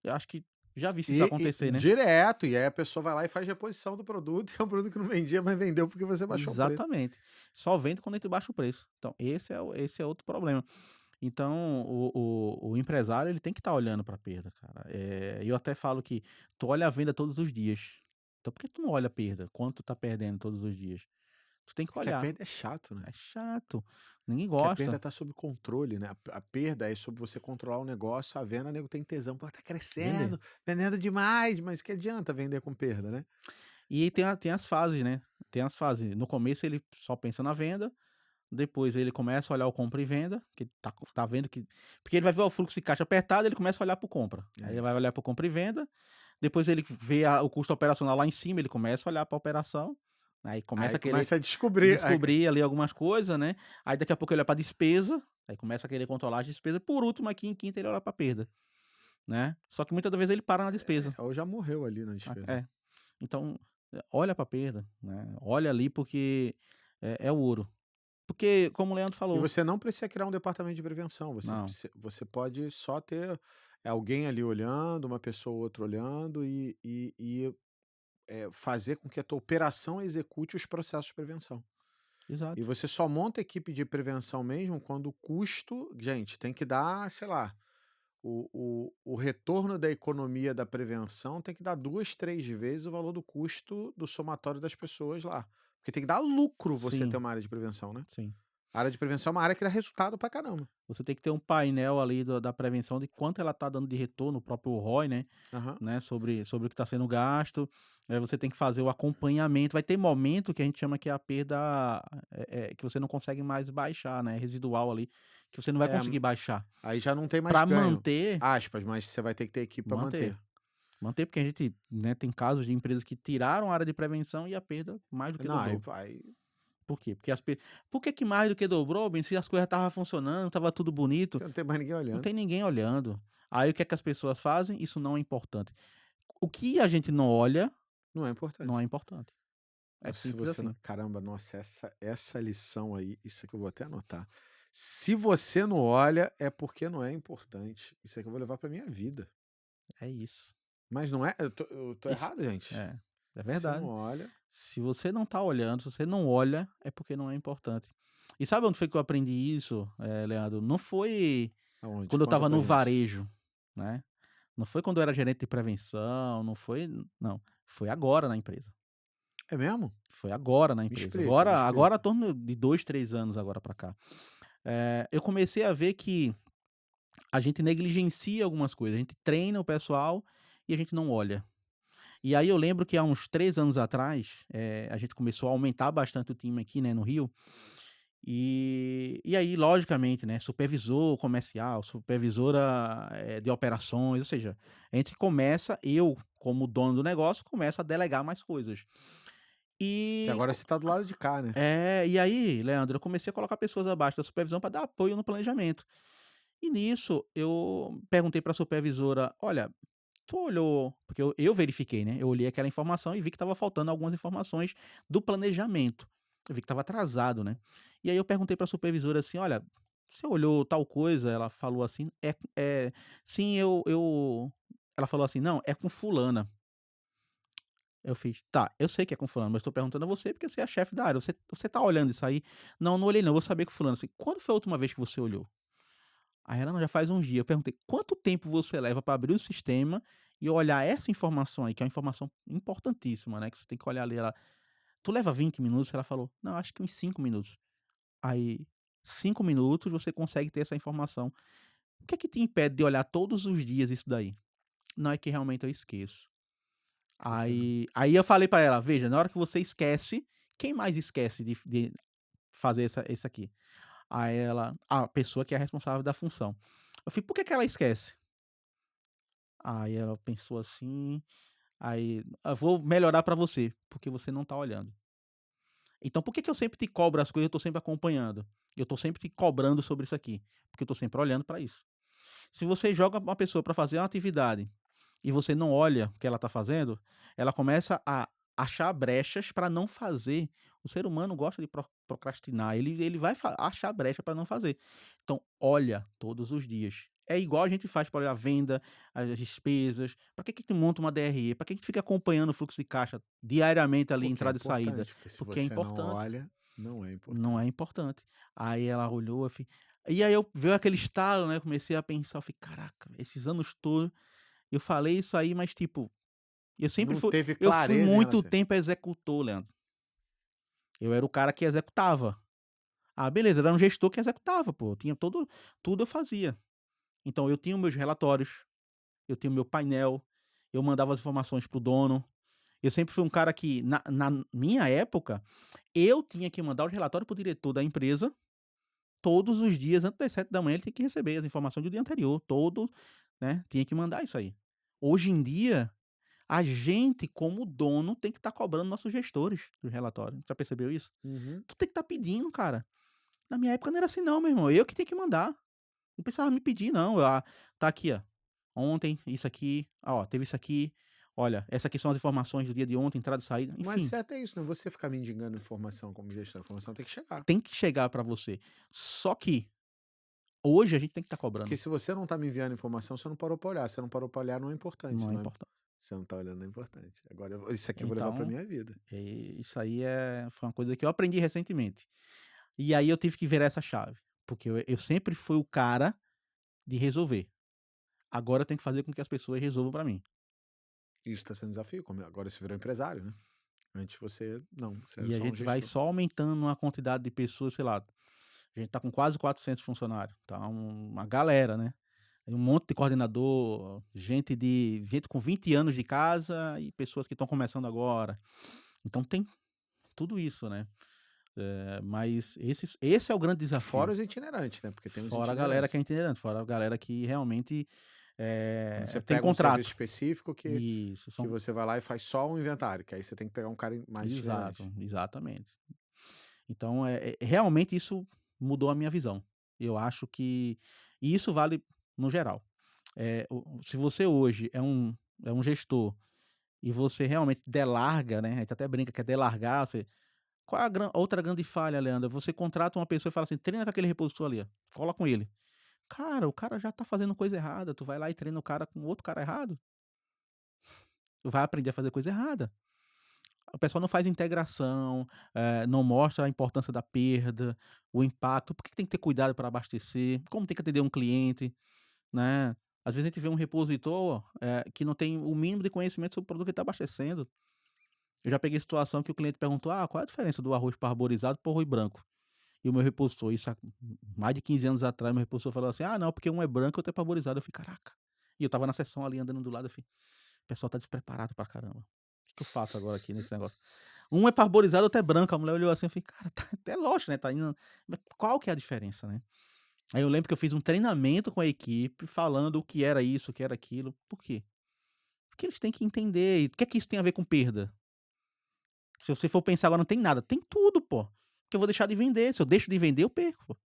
Eu acho que já vi isso E acontecer, né? direto, e aí a pessoa vai lá e faz reposição do produto, e é um produto que não vendia, mas vendeu porque você baixou o preço. Exatamente. Só vende quando entra em baixo preço. Então, esse é outro problema. Então, o empresário ele tem que estar olhando para a perda, cara. Eu até falo que tu olha a venda todos os dias. Então, por que tu não olha a perda? Quanto tu tá perdendo todos os dias? Tu tem que É que a olhar. perda é chato, né? É chato. Ninguém Que a perda gosta. tá sob controle, né? A perda é sobre você controlar o negócio, a venda, nego tem tesão, pô, tá Vender. crescendo, vendendo demais, mas que adianta vender com perda, né? E tem as fases, né? Tem as fases. No começo ele só pensa na venda. Depois ele começa a olhar o compra e venda, que tá vendo que. Porque ele vai ver o fluxo de caixa apertado, ele começa a olhar para o compra. Aí É ele vai isso. olhar para o compra e venda. Depois ele vê o custo operacional lá em cima, ele começa a olhar para a operação. Aí começa Aí a querer começa a descobrir, descobrir ali algumas coisas, né? Aí daqui a pouco ele olha para despesa, aí começa a querer controlar as despesas. Por último, aqui em quinta, ele olha para perda, né? Só que muitas das vezes ele para na despesa. ou já morreu ali na despesa. É. Então, olha para perda, né? Olha ali porque é o ouro. Porque, como o Leandro E falou, você não precisa criar um departamento de prevenção, não. você pode só ter alguém ali olhando, uma pessoa ou outra olhando e fazer com que a tua operação execute os processos de prevenção. E Exato. você só monta equipe de prevenção mesmo quando o custo, gente, tem que dar, sei lá, o retorno da economia da prevenção tem que dar 2, 3 vezes o valor do custo do somatório das pessoas lá. Porque tem que dar lucro você ter Sim, uma área de prevenção, né? sim. A área de prevenção é uma área que dá resultado pra caramba. Você tem que ter um painel ali da prevenção de quanto ela está dando de retorno, o próprio ROI, Aham. né, sobre o que está sendo gasto. Você tem que fazer o acompanhamento. Vai ter momento que a gente chama que é a perda, que você não consegue mais baixar, né, residual ali, que você não vai É, conseguir baixar. aí já não tem mais Para ganho, manter, aspas, mas você vai ter que ter equipe pra manter. manter. Manter, porque a gente, né, tem casos de empresas que tiraram a área de prevenção e a perda mais do que Não, aí dobrou. vai Por quê? Por que que mais do que dobrou, bem, se as coisas estavam funcionando, estava tudo bonito? porque não tem mais ninguém Não olhando. tem ninguém olhando. Aí o que é que as pessoas fazem? Isso não é importante. O que a gente não olha, Não é não é importante. importante. É Nossa, se simples você assim. não caramba, nossa, essa lição aí, isso aqui eu vou até anotar. Se você não olha, é porque não é importante. Isso aqui eu vou levar pra minha vida. É isso. Mas não é eu tô Isso errado, gente? é Se não verdade. olha Se você não tá olhando, se você não olha, é porque não é importante. E sabe onde foi que eu aprendi isso, Leandro? Não foi aonde? quando eu Conta estava pra no gente. varejo, né? Não foi quando eu era gerente de prevenção, não. Foi agora na empresa. É mesmo? Foi agora na Me empresa. explica, me Agora, explica. há torno de 2, 3 anos agora para cá. Eu comecei a ver que a gente negligencia algumas coisas. A gente treina o pessoal e a gente não olha. E aí eu lembro que há uns 3 anos atrás, a gente começou a aumentar bastante o time aqui, né, no Rio, E aí, logicamente, né, supervisor comercial, supervisora, de operações, ou seja, a gente começa eu, como dono do negócio, começo a delegar mais coisas. Que E agora co você tá do lado de cá, né. e aí, Leandro, eu comecei a colocar pessoas abaixo da supervisão para dar apoio no planejamento. E nisso, eu perguntei para a supervisora: "Olha, tu olhou", porque eu verifiquei, né, eu olhei aquela informação e vi que estava faltando algumas informações do planejamento. Eu vi que estava atrasado, né. E aí eu perguntei para a supervisora assim: "Olha, você olhou tal coisa?" Ela falou assim: sim, eu" ela falou assim: "Não, é com fulana". Eu fiz: "Tá, eu sei que é com fulano, mas estou perguntando a você porque você é a chefe da área, você tá olhando isso aí?" "Não, não olhei não, vou saber com fulano", assim: "Quando foi a última vez que você olhou?" Aí ela: "Não, já faz uns dias". Eu perguntei: "Quanto tempo você leva para abrir o sistema e olhar essa informação aí?", que é uma informação importantíssima, né, que você tem que olhar ali. Ela: "Tu leva 20 minutos?" Ela falou: "Não, acho que uns 5 minutos". Aí, 5 minutos você consegue ter essa informação. O que é que te impede de olhar todos os dias isso daí? Não, é que realmente eu esqueço. Caramba. Aí eu falei pra ela: "Veja, na hora que você esquece, quem mais esquece de fazer isso aqui?" Aí ela: "A pessoa que é responsável da função". Eu falei: "Por que que ela esquece?" Aí ela pensou assim, aí: "Eu vou melhorar pra você, porque você não tá olhando. Então por que que eu sempre te cobro as coisas, eu tô sempre acompanhando? Eu tô sempre te cobrando sobre isso aqui, porque eu tô sempre olhando pra isso. Se você joga uma pessoa pra fazer uma atividade e você não olha o que ela está fazendo, ela começa a achar brechas para não fazer. O ser humano gosta de procrastinar, ele vai achar brecha para não fazer. Então, olha todos os dias. É igual a gente faz para olhar a venda, as despesas. Para que que tu monta uma DRE? Para que a gente fica acompanhando o fluxo de caixa diariamente ali, Porque é entrada e saída? importante, porque se Porque é você não importante. olha, não é Não é importante. importante. Aí ela olhou, e aí eu veio aquele estalo, né? Comecei a pensar, eu falei, caraca, esses anos todos eu falei isso aí, mas tipo, eu sempre Não fui teve eu fui clareza em muito relação. tempo executor, Leandro. Eu era o cara que executava. Ah, beleza, era um gestor que executava, pô, eu tinha tudo eu fazia. Então eu tinha os meus relatórios, eu tinha o meu painel, eu mandava as informações para o dono. Eu sempre fui um cara que na minha época, eu tinha que mandar os relatórios para o diretor da empresa, todos os dias antes das 7 da manhã ele tem que receber as informações do dia anterior, né, tinha que mandar isso aí. Hoje em dia a gente, como dono, tem que estar cobrando nossos gestores do relatório. Já percebeu isso? Uhum. Tu tem que estar pedindo, cara. Na minha época não era assim não, meu irmão. Eu que tenho que mandar. Não precisava me pedir não. Tá aqui, ó. Ontem, isso aqui. Ó, teve isso aqui. Olha, essas aqui são as informações do dia de ontem, entrada e saída. Mas Enfim, certo é isso, não é você ficar mendigando informação como gestor, a informação tem que chegar. tem que chegar pra você. Só que hoje a gente tem que estar Porque cobrando. se você não tá me enviando informação, você não parou pra olhar, você não parou pra olhar não é importante, se Não é não é importante. você não tá olhando não é importante. Agora isso aqui eu vou levar pra Então, minha vida. isso aí foi uma coisa que eu aprendi recentemente. E aí eu tive que virar essa chave. Porque eu sempre fui o cara de resolver. Agora eu tenho que fazer com que as pessoas resolvam pra mim. Isso tá sendo desafio, como agora você virou empresário, né. Antes você não, você era E a só um gente vai gestor. só aumentando a quantidade de pessoas, sei lá, a gente tá com quase 400 funcionários, tá uma galera, né. Tem um monte de coordenador, gente com 20 anos de casa e pessoas que estão começando agora. Então tem tudo isso, né. Mas esse é o grande Fora desafio. os itinerantes, né, porque tem os Fora a galera que itinerantes. é itinerante, fora a galera que realmente, Quando você tem pega um serviço contrato. específico Isso, que são você vai lá e faz só um inventário, que aí você tem que pegar um cara mais itinerante. exato, exatamente. Então, realmente isso mudou a minha visão. Eu acho que e isso vale no geral. Se você hoje é um gestor e você realmente delarga, né, a gente até brinca que é delargar, qual é a outra grande falha, Leandro? Você contrata uma pessoa e fala assim: "Treina com aquele repositor ali, ó, cola com ele". Cara, o cara já tá fazendo coisa errada, tu vai lá e treina o cara com outro cara errado, tu vai aprender a fazer coisa errada. O pessoal não faz integração, não mostra a importância da perda, o impacto, por que que tem que ter cuidado para abastecer, como tem que atender um cliente, né. Às vezes a gente vê um repositor, que não tem o mínimo de conhecimento sobre o produto que ele está abastecendo. Eu já peguei situação que o cliente perguntou: "Ah, qual é a diferença do arroz parboilizado para o arroz branco?" E o meu repositor, isso há mais de 15 anos atrás, meu repositor falou assim: "Ah, não, porque um é branco e outro é parboilizado". Eu falei: "Caraca". E eu estava na sessão ali andando do lado, eu falei: "O pessoal tá despreparado pra caramba. O que que eu faço agora aqui nesse negócio?" Um é parborizado, outro é branco. A mulher olhou assim, eu falei: "Cara, tá até lógico, né, tá indo mas qual que é a diferença, né?". Aí eu lembro que eu fiz um treinamento com a equipe falando o que era isso, o que era aquilo. Por quê? Porque eles têm que entender. E o que é que isso tem a ver com perda? Se você for pensar agora não tem nada, tem tudo, pô. Porque eu vou deixar de vender, se eu deixo de vender eu perco, pô.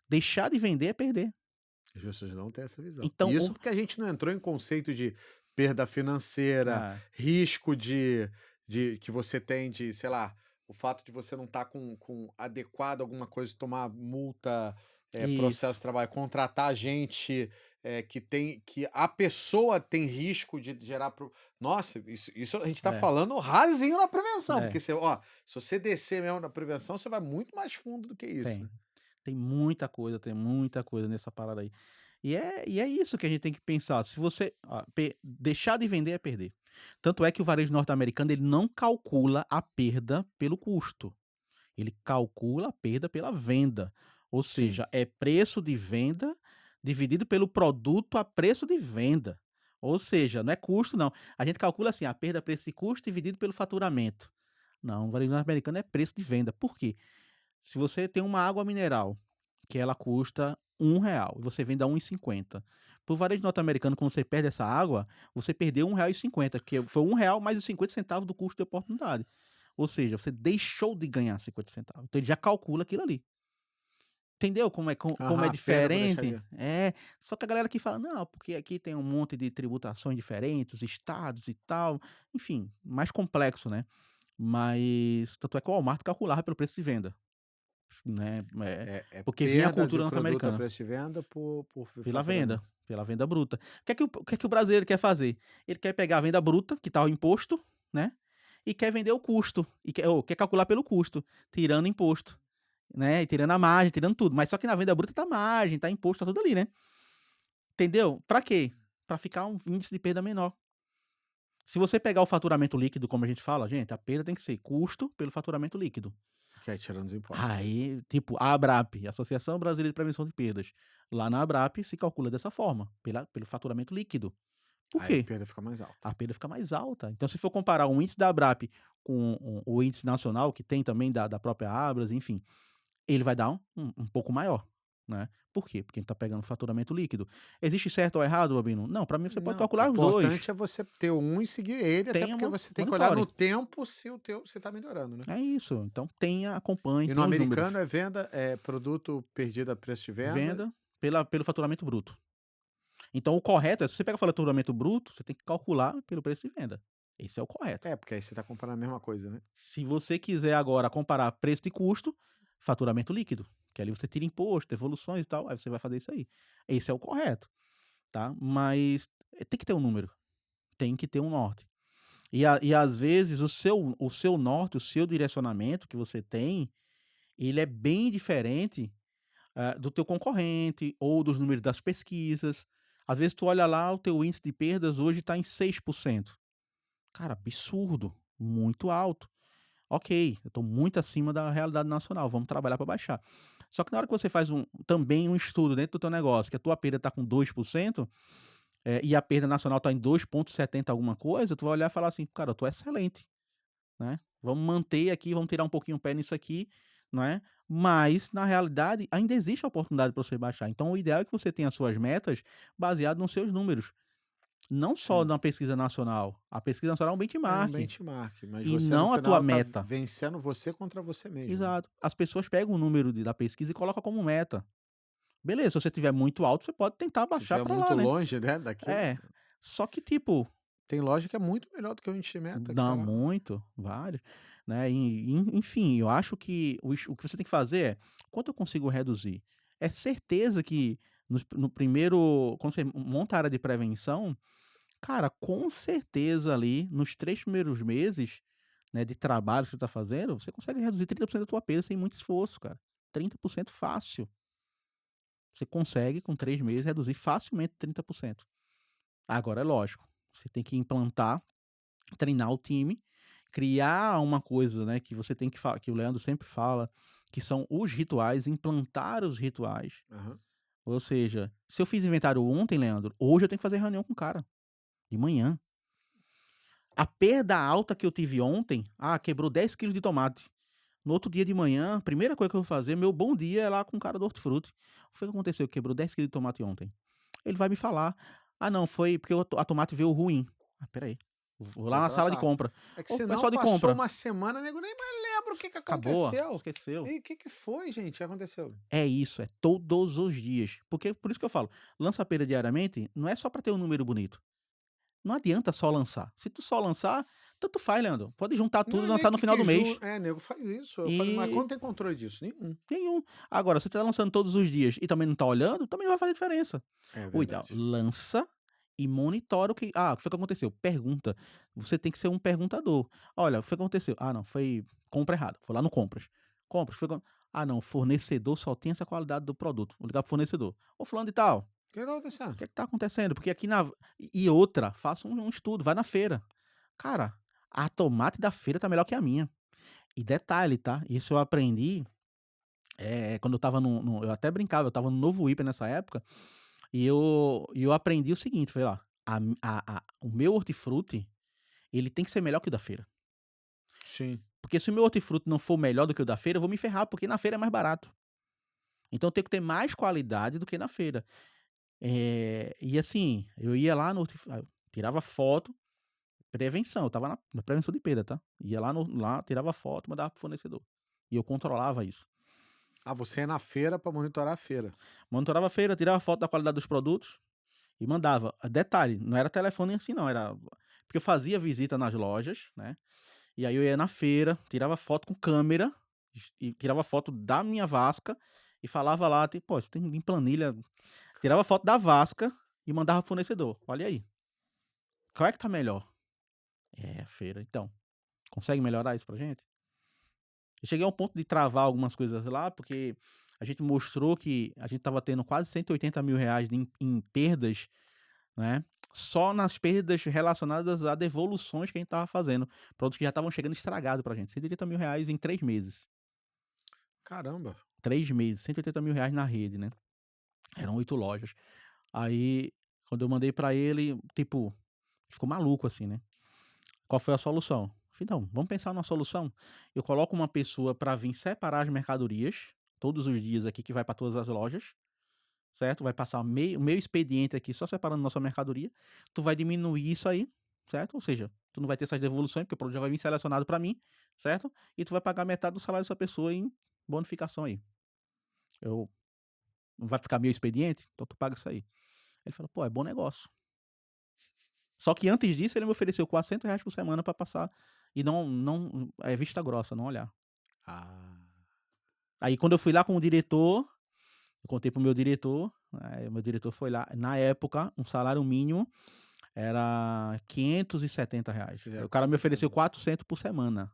Deixar de vender é perder. As pessoas não têm essa visão. Então E o isso porque a gente não entrou em conceito de perda financeira, ah, risco de que você tem de, sei lá, o fato de você não estar com adequado alguma coisa, tomar multa, processo isso, de trabalho, contratar gente, que a pessoa tem risco de gerar nossa, isso a gente está é, falando rasinho na prevenção, porque é, você ó, se você descer mesmo na prevenção, você vai muito mais fundo do que isso, tem. né. Tem muita coisa nessa parada aí. E é isso que a gente tem que pensar, se você deixar de vender é perder. Tanto é que o varejo norte-americano ele não calcula a perda pelo custo, ele calcula a perda pela venda, ou Sim. seja, é preço de venda dividido pelo produto a preço de venda, ou seja, não é custo não, a gente calcula assim, a perda preço e custo dividido pelo faturamento. Não, o varejo norte-americano é preço de venda, por quê? Se você tem uma água mineral, que ela custa R$ 1 e você vende a 1,50. Para o varejo norte-americano, quando você perde essa água, você perdeu R$ 1,50, que foi R$ 1 mais os 50 centavos do custo de oportunidade. Ou seja, você deixou de ganhar 50 centavos. Então ele já calcula aquilo ali. Entendeu como é Aham, a perda pra deixar diferente? de É, só que a galera que fala, não, porque aqui tem um monte de tributações diferentes, os estados e tal, enfim, mais complexo, né? Mas tanto é que o Walmart calculava pelo preço de venda, né? é Porque vinha a perda de cultura produto a norte-americana. preço de venda por faturamento. Pela venda bruta. O que é que o brasileiro quer fazer? Ele quer pegar a venda bruta, que tá o imposto, né, e quer vender o custo, e quer calcular pelo custo, tirando imposto, né, e tirando a margem, tirando tudo, mas só que na venda bruta tá margem, tá imposto, tá tudo ali, né. Entendeu? Pra quê? Pra ficar um índice de perda menor. Se você pegar o faturamento líquido, como a gente fala, gente, a perda tem que ser custo pelo faturamento líquido. Que é tirando os impostos. Aí, tipo, a ABRAP, Associação Brasileira de Prevenção de Perdas. Lá na ABRAP se calcula dessa forma, pelo faturamento líquido. Por Aí a quê? perda fica mais alta. A perda fica mais alta. Então, se for comparar o índice da ABRAP com o índice nacional, que tem também da própria Abras, enfim, ele vai dar um pouco maior, né? Por quê? Porque a gente tá pegando faturamento líquido. Existe certo ou errado, Babino? Não, para mim você pode Não, o calcular os dois. importante é você ter um e seguir ele, até Tenha porque uma você tem que olhar no monitore. tempo se o teu você tá melhorando, né. É isso. Então tenha, acompanhe, E no tenha os números. americano é venda, produto perdido a preço de venda. Venda pelo faturamento bruto. Então o correto é, se você pega o faturamento bruto, você tem que calcular pelo preço de venda. Esse é o correto. É, porque aí você tá comprando a mesma coisa, né. Se você quiser agora comparar preço e custo, faturamento líquido, que ali você tira imposto, devoluções e tal, aí você vai fazer isso aí. Esse é o correto, tá? Mas tem que ter um número, tem que ter um norte. E às vezes o seu norte, o seu direcionamento que você tem, ele é bem diferente do teu concorrente ou dos números das pesquisas. Às vezes tu olha lá, o teu índice de perdas hoje está em 6%. Cara, absurdo, muito alto. Ok, eu estou muito acima da realidade nacional, vamos trabalhar para baixar. Só que na hora que você faz também um estudo dentro do teu negócio, que a tua perda está com 2%, e a perda nacional está em 2,70 alguma coisa, tu vai olhar e falar assim, cara, eu tô excelente, né? Vamos manter aqui, vamos tirar um pouquinho o pé nisso aqui, não é? Mas, na realidade, ainda existe a oportunidade para você baixar. Então, o ideal é que você tenha as suas metas baseado nos seus números. Não só Sim. na pesquisa nacional. A pesquisa nacional é um É um benchmark. benchmark, mas E você no não a tua final tá meta. vencendo você contra você mesmo, né. Exato. As pessoas pegam o número da pesquisa e colocam como meta. Beleza, se você tiver muito alto, você pode tentar Se baixar estiver para muito lá, né? longe, né, daquilo, É. Só que, tipo, tem loja que é muito melhor do que o índice de meta que tá dá lá. muito, vários, né? Enfim, eu acho que o que você tem que fazer é quanto eu consigo reduzir? É certeza que no primeiro, quando você monta a área de prevenção, cara, com certeza ali nos 3 primeiros meses, né, de trabalho que você está fazendo, você consegue reduzir 30% da tua perda sem muito esforço, cara. 30% fácil. Você consegue, com 3 meses, reduzir facilmente 30%. Agora, é lógico, você tem que implantar, treinar o time, criar uma coisa, né, que você tem que o Leandro sempre fala, que são os rituais, implantar os rituais. Aham. Ou seja, se eu fiz inventário ontem, Leandro, hoje eu tenho que fazer reunião com o cara, de manhã. A perda alta que eu tive ontem, quebrou 10 quilos de tomate. No outro dia de manhã, a primeira coisa que eu vou fazer, meu bom dia é lá com o cara do hortifruti. O que foi que aconteceu? Quebrou 10 quilos de tomate ontem. Ele vai me falar: "Ah não, foi porque a tomate veio ruim". Espera aí, vou lá Vai na sala de tratar. compra. É que Ô senão pessoal de passou compra, uma semana, nego nem mais lembra o que que acabou, aconteceu. esqueceu. E o que que foi, gente, que aconteceu? É isso, é todos os dias. Porque por isso que eu falo, lança pera diariamente, não é só pra ter um número bonito. Não adianta só lançar. Se tu só lançar, tanto faz, Leandro. Pode juntar tudo Não, e é nem lançar no final do mês. nego faz isso. Eu falei: "Mas E como tem controle disso?" Nenhum. nenhum. Agora, se você tá lançando todos os dias e também não tá olhando, também não vai fazer diferença. É O ideal, verdade. lança e monitora o que. O que foi que aconteceu? Pergunta. Você tem que ser um perguntador. Olha, o que foi que aconteceu? Não, foi compra errada. Foi lá no compras. Compras, foi. Não, fornecedor só tem essa qualidade do produto. Vou ligar pro fornecedor. Ô, fulano de tal, o O que que tá acontecendo? que é que tá acontecendo? Porque aqui na. E outra, faça um estudo, vai na feira. Cara, a tomate da feira tá melhor que a minha. E detalhe, tá? Isso eu aprendi quando eu estava eu até brincava, eu estava no Novo Hiper nessa época, e eu aprendi o seguinte, falei: "Ó, o meu hortifruti, ele tem que ser melhor que o da feira, Sim. porque se o meu hortifruti não for melhor do que o da feira, eu vou me ferrar, porque na feira é mais barato. Então eu tenho que ter mais qualidade do que na feira". E assim, eu ia lá no eu tirava foto, prevenção, eu estava na prevenção de perda, tá. Ia lá, tirava foto, mandava para o fornecedor, e eu controlava isso. Ah, você é na feira pra monitorar a feira. Monitorava a feira, tirava foto da qualidade dos produtos e mandava. Detalhe, não era telefone assim não, era porque eu fazia visita nas lojas, né, e aí eu ia na feira, tirava foto com câmera, e tirava foto da minha vasca e falava lá, pô, isso tem em planilha, tirava foto da vasca e mandava para o fornecedor: "Olha aí, qual é que tá melhor?". "É, feira, então, consegue melhorar isso pra gente?". Eu cheguei ao ponto de travar algumas coisas lá, porque a gente mostrou que a gente estava tendo quase R$ 180.000 em perdas, né, só nas perdas relacionadas a devoluções que a gente estava fazendo, produtos que já estavam chegando estragado pra gente, R$ 180.000 em 3 meses. Caramba. 3 meses, R$ 180.000 na rede, né, eram 8 lojas. Aí, quando eu mandei pra ele, tipo, ficou maluco assim, né. Qual foi a solução? Falei: "Não, vamos pensar numa solução. Eu coloco uma pessoa pra vir separar as mercadorias, todos os dias aqui, que vai pra todas as lojas, certo? Vai passar o meu expediente aqui só separando nossa mercadoria. Tu vai diminuir isso aí, certo? Ou seja, tu não vai ter essas devoluções, porque o produto já vai vir selecionado para mim, certo? E tu vai pagar metade do salário dessa pessoa em bonificação aí. Eu Não vai ficar meu expediente? Então tu paga isso aí". Ele falou: "Pô, é bom negócio". Só que antes disso ele me ofereceu R$ 400 por semana para passar e não é vista grossa, não olhar. Ah. Aí quando eu fui lá com o diretor, eu contei para o meu diretor, aí o meu diretor foi lá, na época, um salário mínimo era R$ 570. Você Aí já o cara me quase ofereceu recebeu. 400 por semana.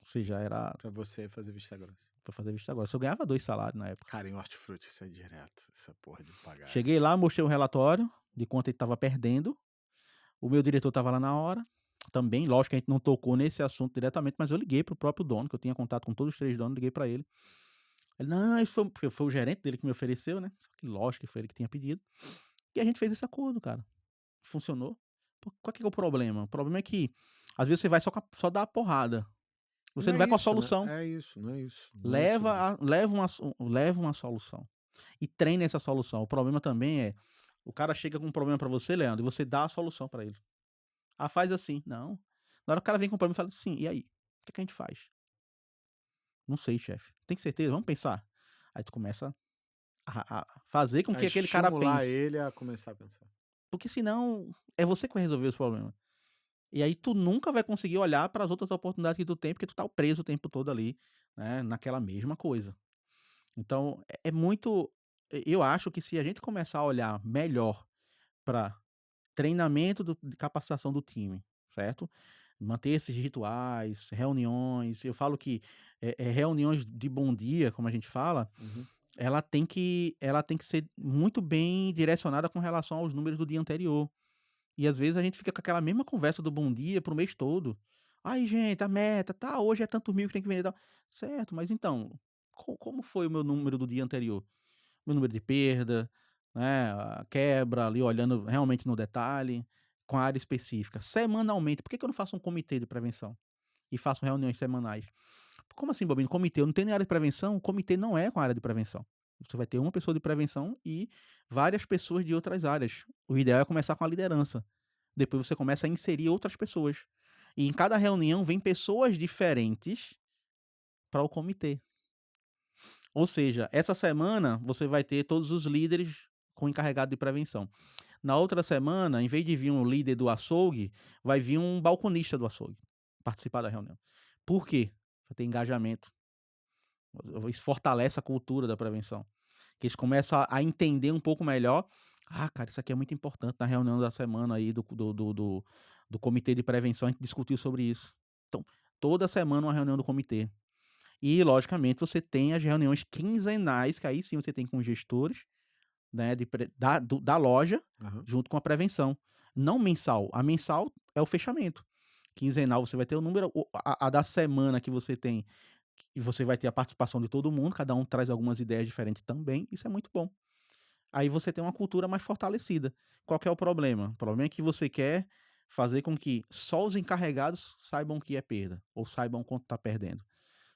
Ou seja, era Pra você fazer vista grossa. pra fazer vista agora. Se eu ganhava 2 salários na época. Cara, em hortifruti isso é direto, essa porra de pagar. Cheguei lá, mostrei o relatório de quanto ele estava perdendo. O meu diretor estava lá na hora. Também, lógico que a gente não tocou nesse assunto diretamente, mas eu liguei para o próprio dono, que eu tinha contato com todos os 3 donos, liguei para ele. Ele: "Não, isso foi", porque foi o gerente dele que me ofereceu, né, só que lógico que foi ele que tinha pedido. E a gente fez esse acordo, cara. Funcionou. Qual que é o problema? O problema é que, às vezes, você vai só dar a porrada. Você Não não é vai com a isso, né? solução. É isso, não é isso. Não é sobre isso. Leva uma solução. E treine essa solução. O problema também é, o cara chega com um problema pra você, Leandro, e você dá a solução pra ele. "Ah, faz assim". Não. Na hora que o cara vem com um problema, fala: "Sim, e aí? O que que a gente faz?". "Não sei, chefe". "Tem certeza? Vamos pensar". Aí tu começa a fazer com A que aquele cara estimular pense. ele a começar a pensar. Porque senão é você que vai resolver os problemas. E aí tu nunca vai conseguir olhar para as outras oportunidades que tu tem, porque tu tá preso o tempo todo ali, né, naquela mesma coisa. Então é muito, eu acho que se a gente começar a olhar melhor para treinamento de capacitação do time, certo? Manter esses rituais, reuniões, eu falo que, reuniões de bom dia, como a gente fala, Uhum. ela tem que ser muito bem direcionada com relação aos números do dia anterior. E às vezes a gente fica com aquela mesma conversa do bom dia para o mês todo. "Ai gente, a meta, tá, hoje é tantos mil que tem que vender e tal". Certo, mas então, como foi o meu número do dia anterior? Meu número de perda, né, a quebra ali olhando realmente no detalhe. com a área específica, semanalmente. Por que que eu não faço um comitê de prevenção e faço reuniões semanais? Como assim, Bobinho? Comitê? Eu não tenho nem área de prevenção? O comitê não é com a área de prevenção. Você vai ter uma pessoa de prevenção e várias pessoas de outras áreas. O ideal é começar com a liderança. Depois você começa a inserir outras pessoas. E em cada reunião vem pessoas diferentes para o comitê. Ou seja, essa semana você vai ter todos os líderes com encarregado de prevenção. Na outra semana, em vez de vir um líder do açougue, vai vir um balconista do açougue participar da reunião. Por quê? Para ter engajamento. Isso fortalece a cultura da prevenção. Que eles começam a entender um pouco melhor. Ah, cara, isso aqui é muito importante. Na reunião da semana aí do comitê de prevenção, a gente discutiu sobre isso. Então, toda semana uma reunião do comitê. E, logicamente, você tem as reuniões quinzenais, que aí sim você tem com os gestores, né, da loja, Aham. junto com a prevenção. Não mensal. A mensal é o fechamento. Quinzenal você vai ter o número, a da semana que você tem, e você vai ter a participação de todo mundo, cada um traz algumas ideias diferentes também, isso é muito bom. Aí você tem uma cultura mais fortalecida. Qual que é o problema? O problema é que você quer fazer com que só os encarregados saibam o que é perda, ou saibam quanto está perdendo.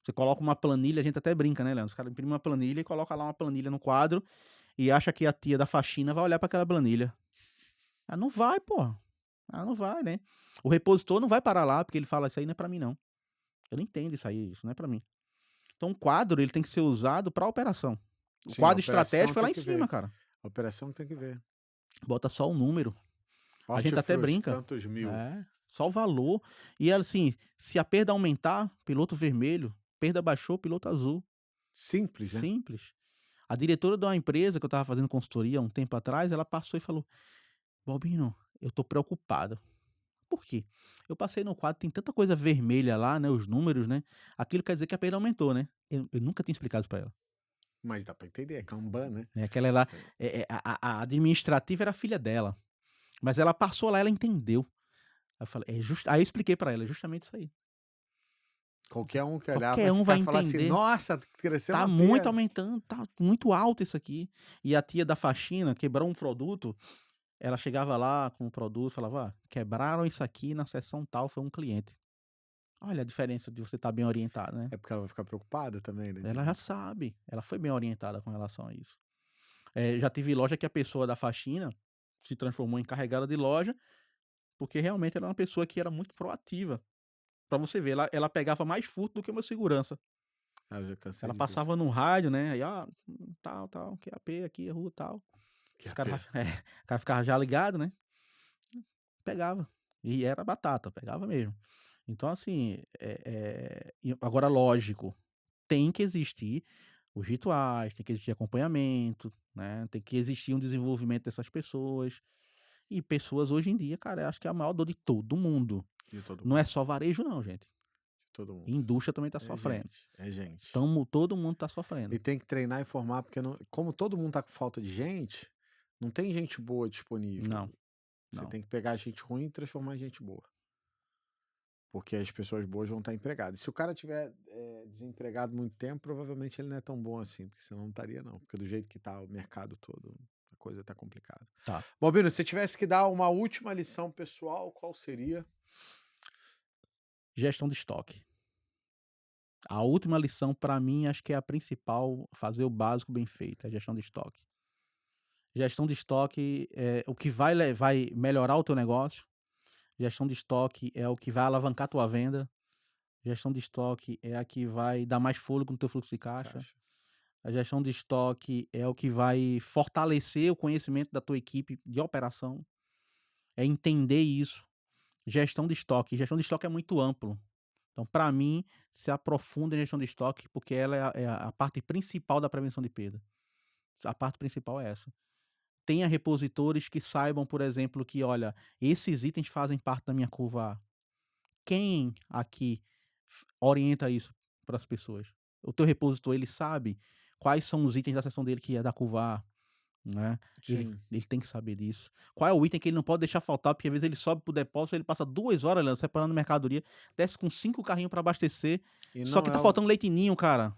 Você coloca uma planilha, a gente até brinca, né, Leandro? Os caras imprimem uma planilha e coloca lá uma planilha no quadro e acha que a tia da faxina vai olhar para aquela planilha. Ah, não vai, pô. Ah, não vai, né? O repositor não vai parar lá porque ele fala, isso aí não é para mim, não. Eu não entendo isso aí, isso não é para mim. Então o quadro ele tem que ser usado para operação. O Sim, a quadro operação estratégico é lá tem em que cima, ver. cara. A operação tem que ver. Bota só o número. A gente até Hortifruti, brinca. tantos mil. É, só o valor. E assim, se a perda aumentar, piloto vermelho. Perda baixou, piloto azul. Simples, né? Simples. A diretora de uma empresa que eu estava fazendo consultoria há um tempo atrás, ela passou e falou: Balbino, eu tô preocupado. Por quê? Eu passei no quadro, tem tanta coisa vermelha lá, né? Os números, né? Aquilo quer dizer que a perda aumentou, né? Eu nunca tinha explicado isso pra ela. Mas dá pra entender, é Kanban, né? Né? Aquela lá, É. a administrativa era a filha dela. Mas ela passou lá, ela entendeu. Aí eu falei, aí eu expliquei pra ela, é justamente isso aí. Qualquer um que olhar Qualquer vai um vai ficar falar assim, entender. nossa, cresceu Tá uma muito perda. aumentando, tá muito alto isso aqui. E a tia da faxina quebrou um produto, ela chegava lá com o produto, falava, quebraram isso aqui na sessão tal, foi um cliente. Olha a diferença de você estar bem orientado, né? É porque ela vai ficar preocupada também, né? Ela já sabe, ela foi bem orientada com relação a isso. Já tive loja que a pessoa da faxina se transformou em encarregada de loja, porque realmente era uma pessoa que era muito proativa. Pra você ver, ela pegava mais furto do que o meu segurança. Ah, eu já cansei Ela de ver isso. passava no rádio, né? Aí, tal, QAP aqui, rua, tal. Que Os é caras perda. o cara ficava já ligado, né? Pegava. E era batata, pegava mesmo. Então, assim, e agora, lógico, tem que existir os rituais, tem que existir acompanhamento, né? Tem que existir um desenvolvimento dessas pessoas. E pessoas hoje em dia, cara, eu acho que é a maior dor de todo mundo. De todo Não é mundo. só varejo, não, gente. De todo mundo. Indústria também tá É sofrendo. gente, é gente. Todo mundo tá sofrendo. E tem que treinar e formar, porque como todo mundo tá com falta de gente, não tem gente boa disponível. Não, Você não. tem que pegar gente ruim e transformar em gente boa. Porque as pessoas boas vão estar empregadas. Se o cara tiver desempregado muito tempo, provavelmente ele não é tão bom assim, porque senão não estaria, não. Porque do jeito que tá o mercado todo, a coisa tá complicada. Tá. Balbino, se tivesse que dar uma última lição pessoal, qual seria? Gestão de estoque. A última lição, pra mim, acho que é a principal, fazer o básico bem feito, é a gestão de estoque. Gestão de estoque é o que vai melhorar o teu negócio. Gestão de estoque é o que vai alavancar tua venda. Gestão de estoque é a que vai dar mais fôlego no teu fluxo de caixa. Caixa. A gestão de estoque é o que vai fortalecer o conhecimento da tua equipe de operação. É entender isso. Gestão de estoque. Gestão de estoque é muito amplo. Então, para mim, se aprofunda em gestão de estoque, porque ela é a parte principal da prevenção de perda. A parte principal é essa. Tenha repositores que saibam, por exemplo, que, olha, esses itens fazem parte da minha curva A. Quem aqui orienta isso para as pessoas? O teu repositor, ele sabe quais são os itens da seção dele que é da curva A, né? Ele, Sim. ele tem que saber disso. Qual é o item que ele não pode deixar faltar, porque às vezes ele sobe pro depósito, ele passa 2 horas, Leandro, separando mercadoria, desce com 5 carrinhos para abastecer, E só não que é tá o. faltando leitinho, cara.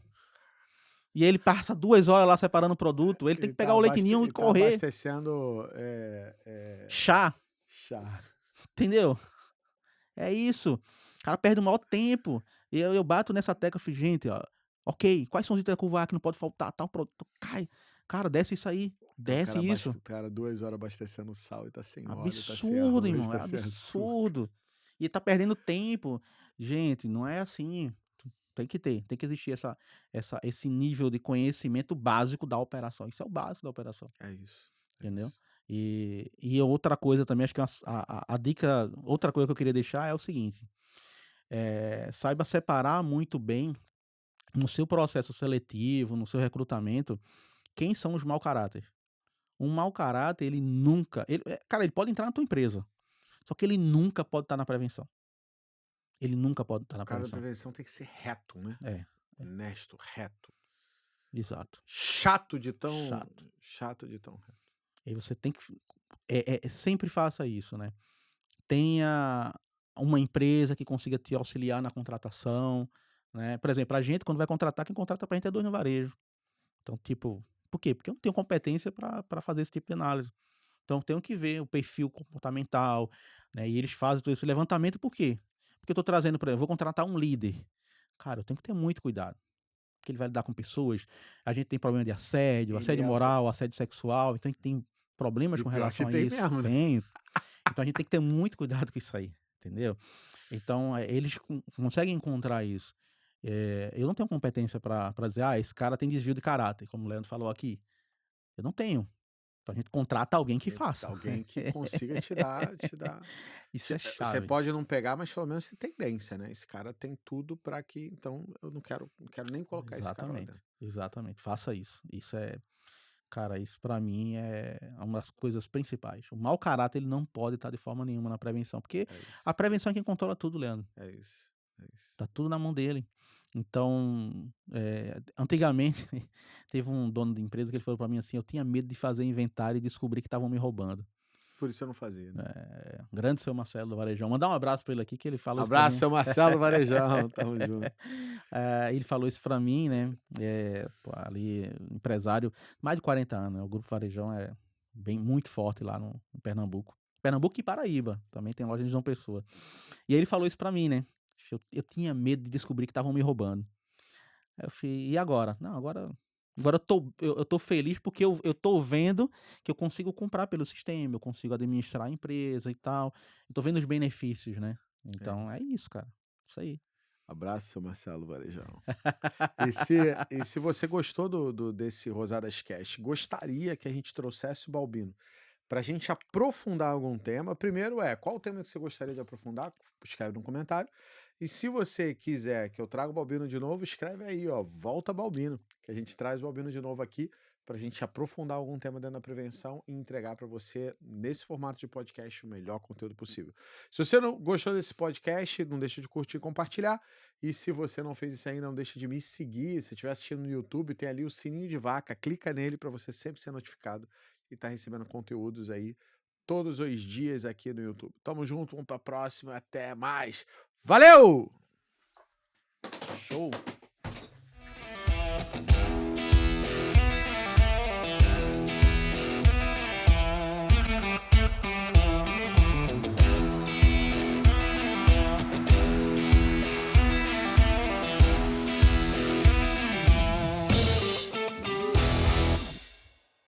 E aí ele passa 2 horas lá separando o produto, ele tem Ele que pegar o leitinho e tá correr. abastecendo Chá. chá. Entendeu? É isso. O cara perde o maior tempo. E eu bato nessa tecla, falei, gente, ó, ok, quais são os itens da curva que não pode faltar, tal produto, cai. Cara, desce isso aí, É o desce cara, isso. o cara 2 horas abastecendo sal e tá sem óleo, tá sem Absurdo, arroz, irmão, é tá sem açúcar. absurdo. E tá perdendo tempo. Gente, não é assim. Tem que existir esse nível de conhecimento básico da operação. Isso é o básico da operação, É isso, é entendeu? isso. E outra coisa também, acho que a dica, outra coisa que eu queria deixar é o seguinte: saiba separar muito bem no seu processo seletivo, no seu recrutamento, quem são os mau caráter. Um mau caráter, ele nunca. Cara, ele pode entrar na tua empresa, só que ele nunca pode estar na prevenção. Ele nunca pode estar O na cara da prevenção. prevenção tem que ser reto, né? É, Honesto, reto. exato. Chato de tão. Chato. Chato de tão reto. E você tem que. Sempre faça isso, né? Tenha uma empresa que consiga te auxiliar na contratação, né? Por exemplo, a gente, quando vai contratar, quem contrata pra gente é dono no varejo. Então, tipo, por quê? Porque eu não tenho competência para fazer esse tipo de análise. Então, eu tenho que ver o perfil comportamental, né? E eles fazem todo esse levantamento, por quê? Porque eu tô trazendo, por exemplo, eu vou contratar um líder. Cara, eu tenho que ter muito cuidado. Porque ele vai lidar com pessoas. A gente tem problema de assédio, Ele assédio é. moral, assédio sexual. Então, a gente tem problemas E com pior que relação a tem isso. mesmo, né? Tem. Então, a gente tem que ter muito cuidado com isso aí, entendeu? Então, eles conseguem encontrar isso. Eu não tenho competência para dizer, esse cara tem desvio de caráter, como o Leandro falou aqui. Eu não tenho. Então, a gente contrata alguém que faça. Alguém que consiga te dar. Isso é Você chave. pode não pegar, mas pelo menos tem tendência, né? Esse cara tem tudo pra que. Então eu não quero nem colocar esse cara lá Exatamente, dentro. exatamente. Faça isso. Cara, isso pra mim é uma das coisas principais. O mau caráter, ele não pode estar de forma nenhuma na prevenção, porque É isso. a prevenção é quem controla tudo, Leandro. É isso. É isso. Tá tudo na mão dele. Então, antigamente, teve um dono de empresa que ele falou pra mim assim: eu tinha medo de fazer inventário e descobrir que estavam me roubando. Por isso eu não fazia, né? Grande seu Marcelo do Varejão. Mandar um abraço pra ele aqui, que ele falou isso pra Abraço, mim. seu Marcelo Varejão. Tamo junto. Ele falou isso pra mim, né? Pô, ali, empresário, mais de 40 anos, né? O Grupo Varejão é muito forte lá no Pernambuco. Pernambuco e Paraíba, também tem loja de João Pessoa. E aí ele falou isso pra mim, né? Eu tinha medo de descobrir que estavam me roubando. Aí eu falei, e agora? Não, agora eu tô feliz porque eu tô vendo que eu consigo comprar pelo sistema, eu consigo administrar a empresa e tal. Eu tô vendo os benefícios, né? É Então é isso. isso, cara. Isso aí. Abraço, seu Marcelo Varejão. E se você gostou desse Rosadas Cast, gostaria que a gente trouxesse o Balbino para a gente aprofundar algum tema? Primeiro qual o tema que você gostaria de aprofundar? Escreve no comentário. E se você quiser que eu traga o Balbino de novo, escreve aí, ó, volta Balbino, que a gente traz o Balbino de novo aqui para a gente aprofundar algum tema dentro da prevenção e entregar para você, nesse formato de podcast, o melhor conteúdo possível. Se você não gostou desse podcast, não deixa de curtir e compartilhar. E se você não fez isso ainda, não deixa de me seguir. Se estiver assistindo no YouTube, tem ali o sininho de vaca, clica nele para você sempre ser notificado e estar recebendo conteúdos aí todos os dias aqui no YouTube. Tamo junto, vamos pra próxima, até mais. Valeu! Show!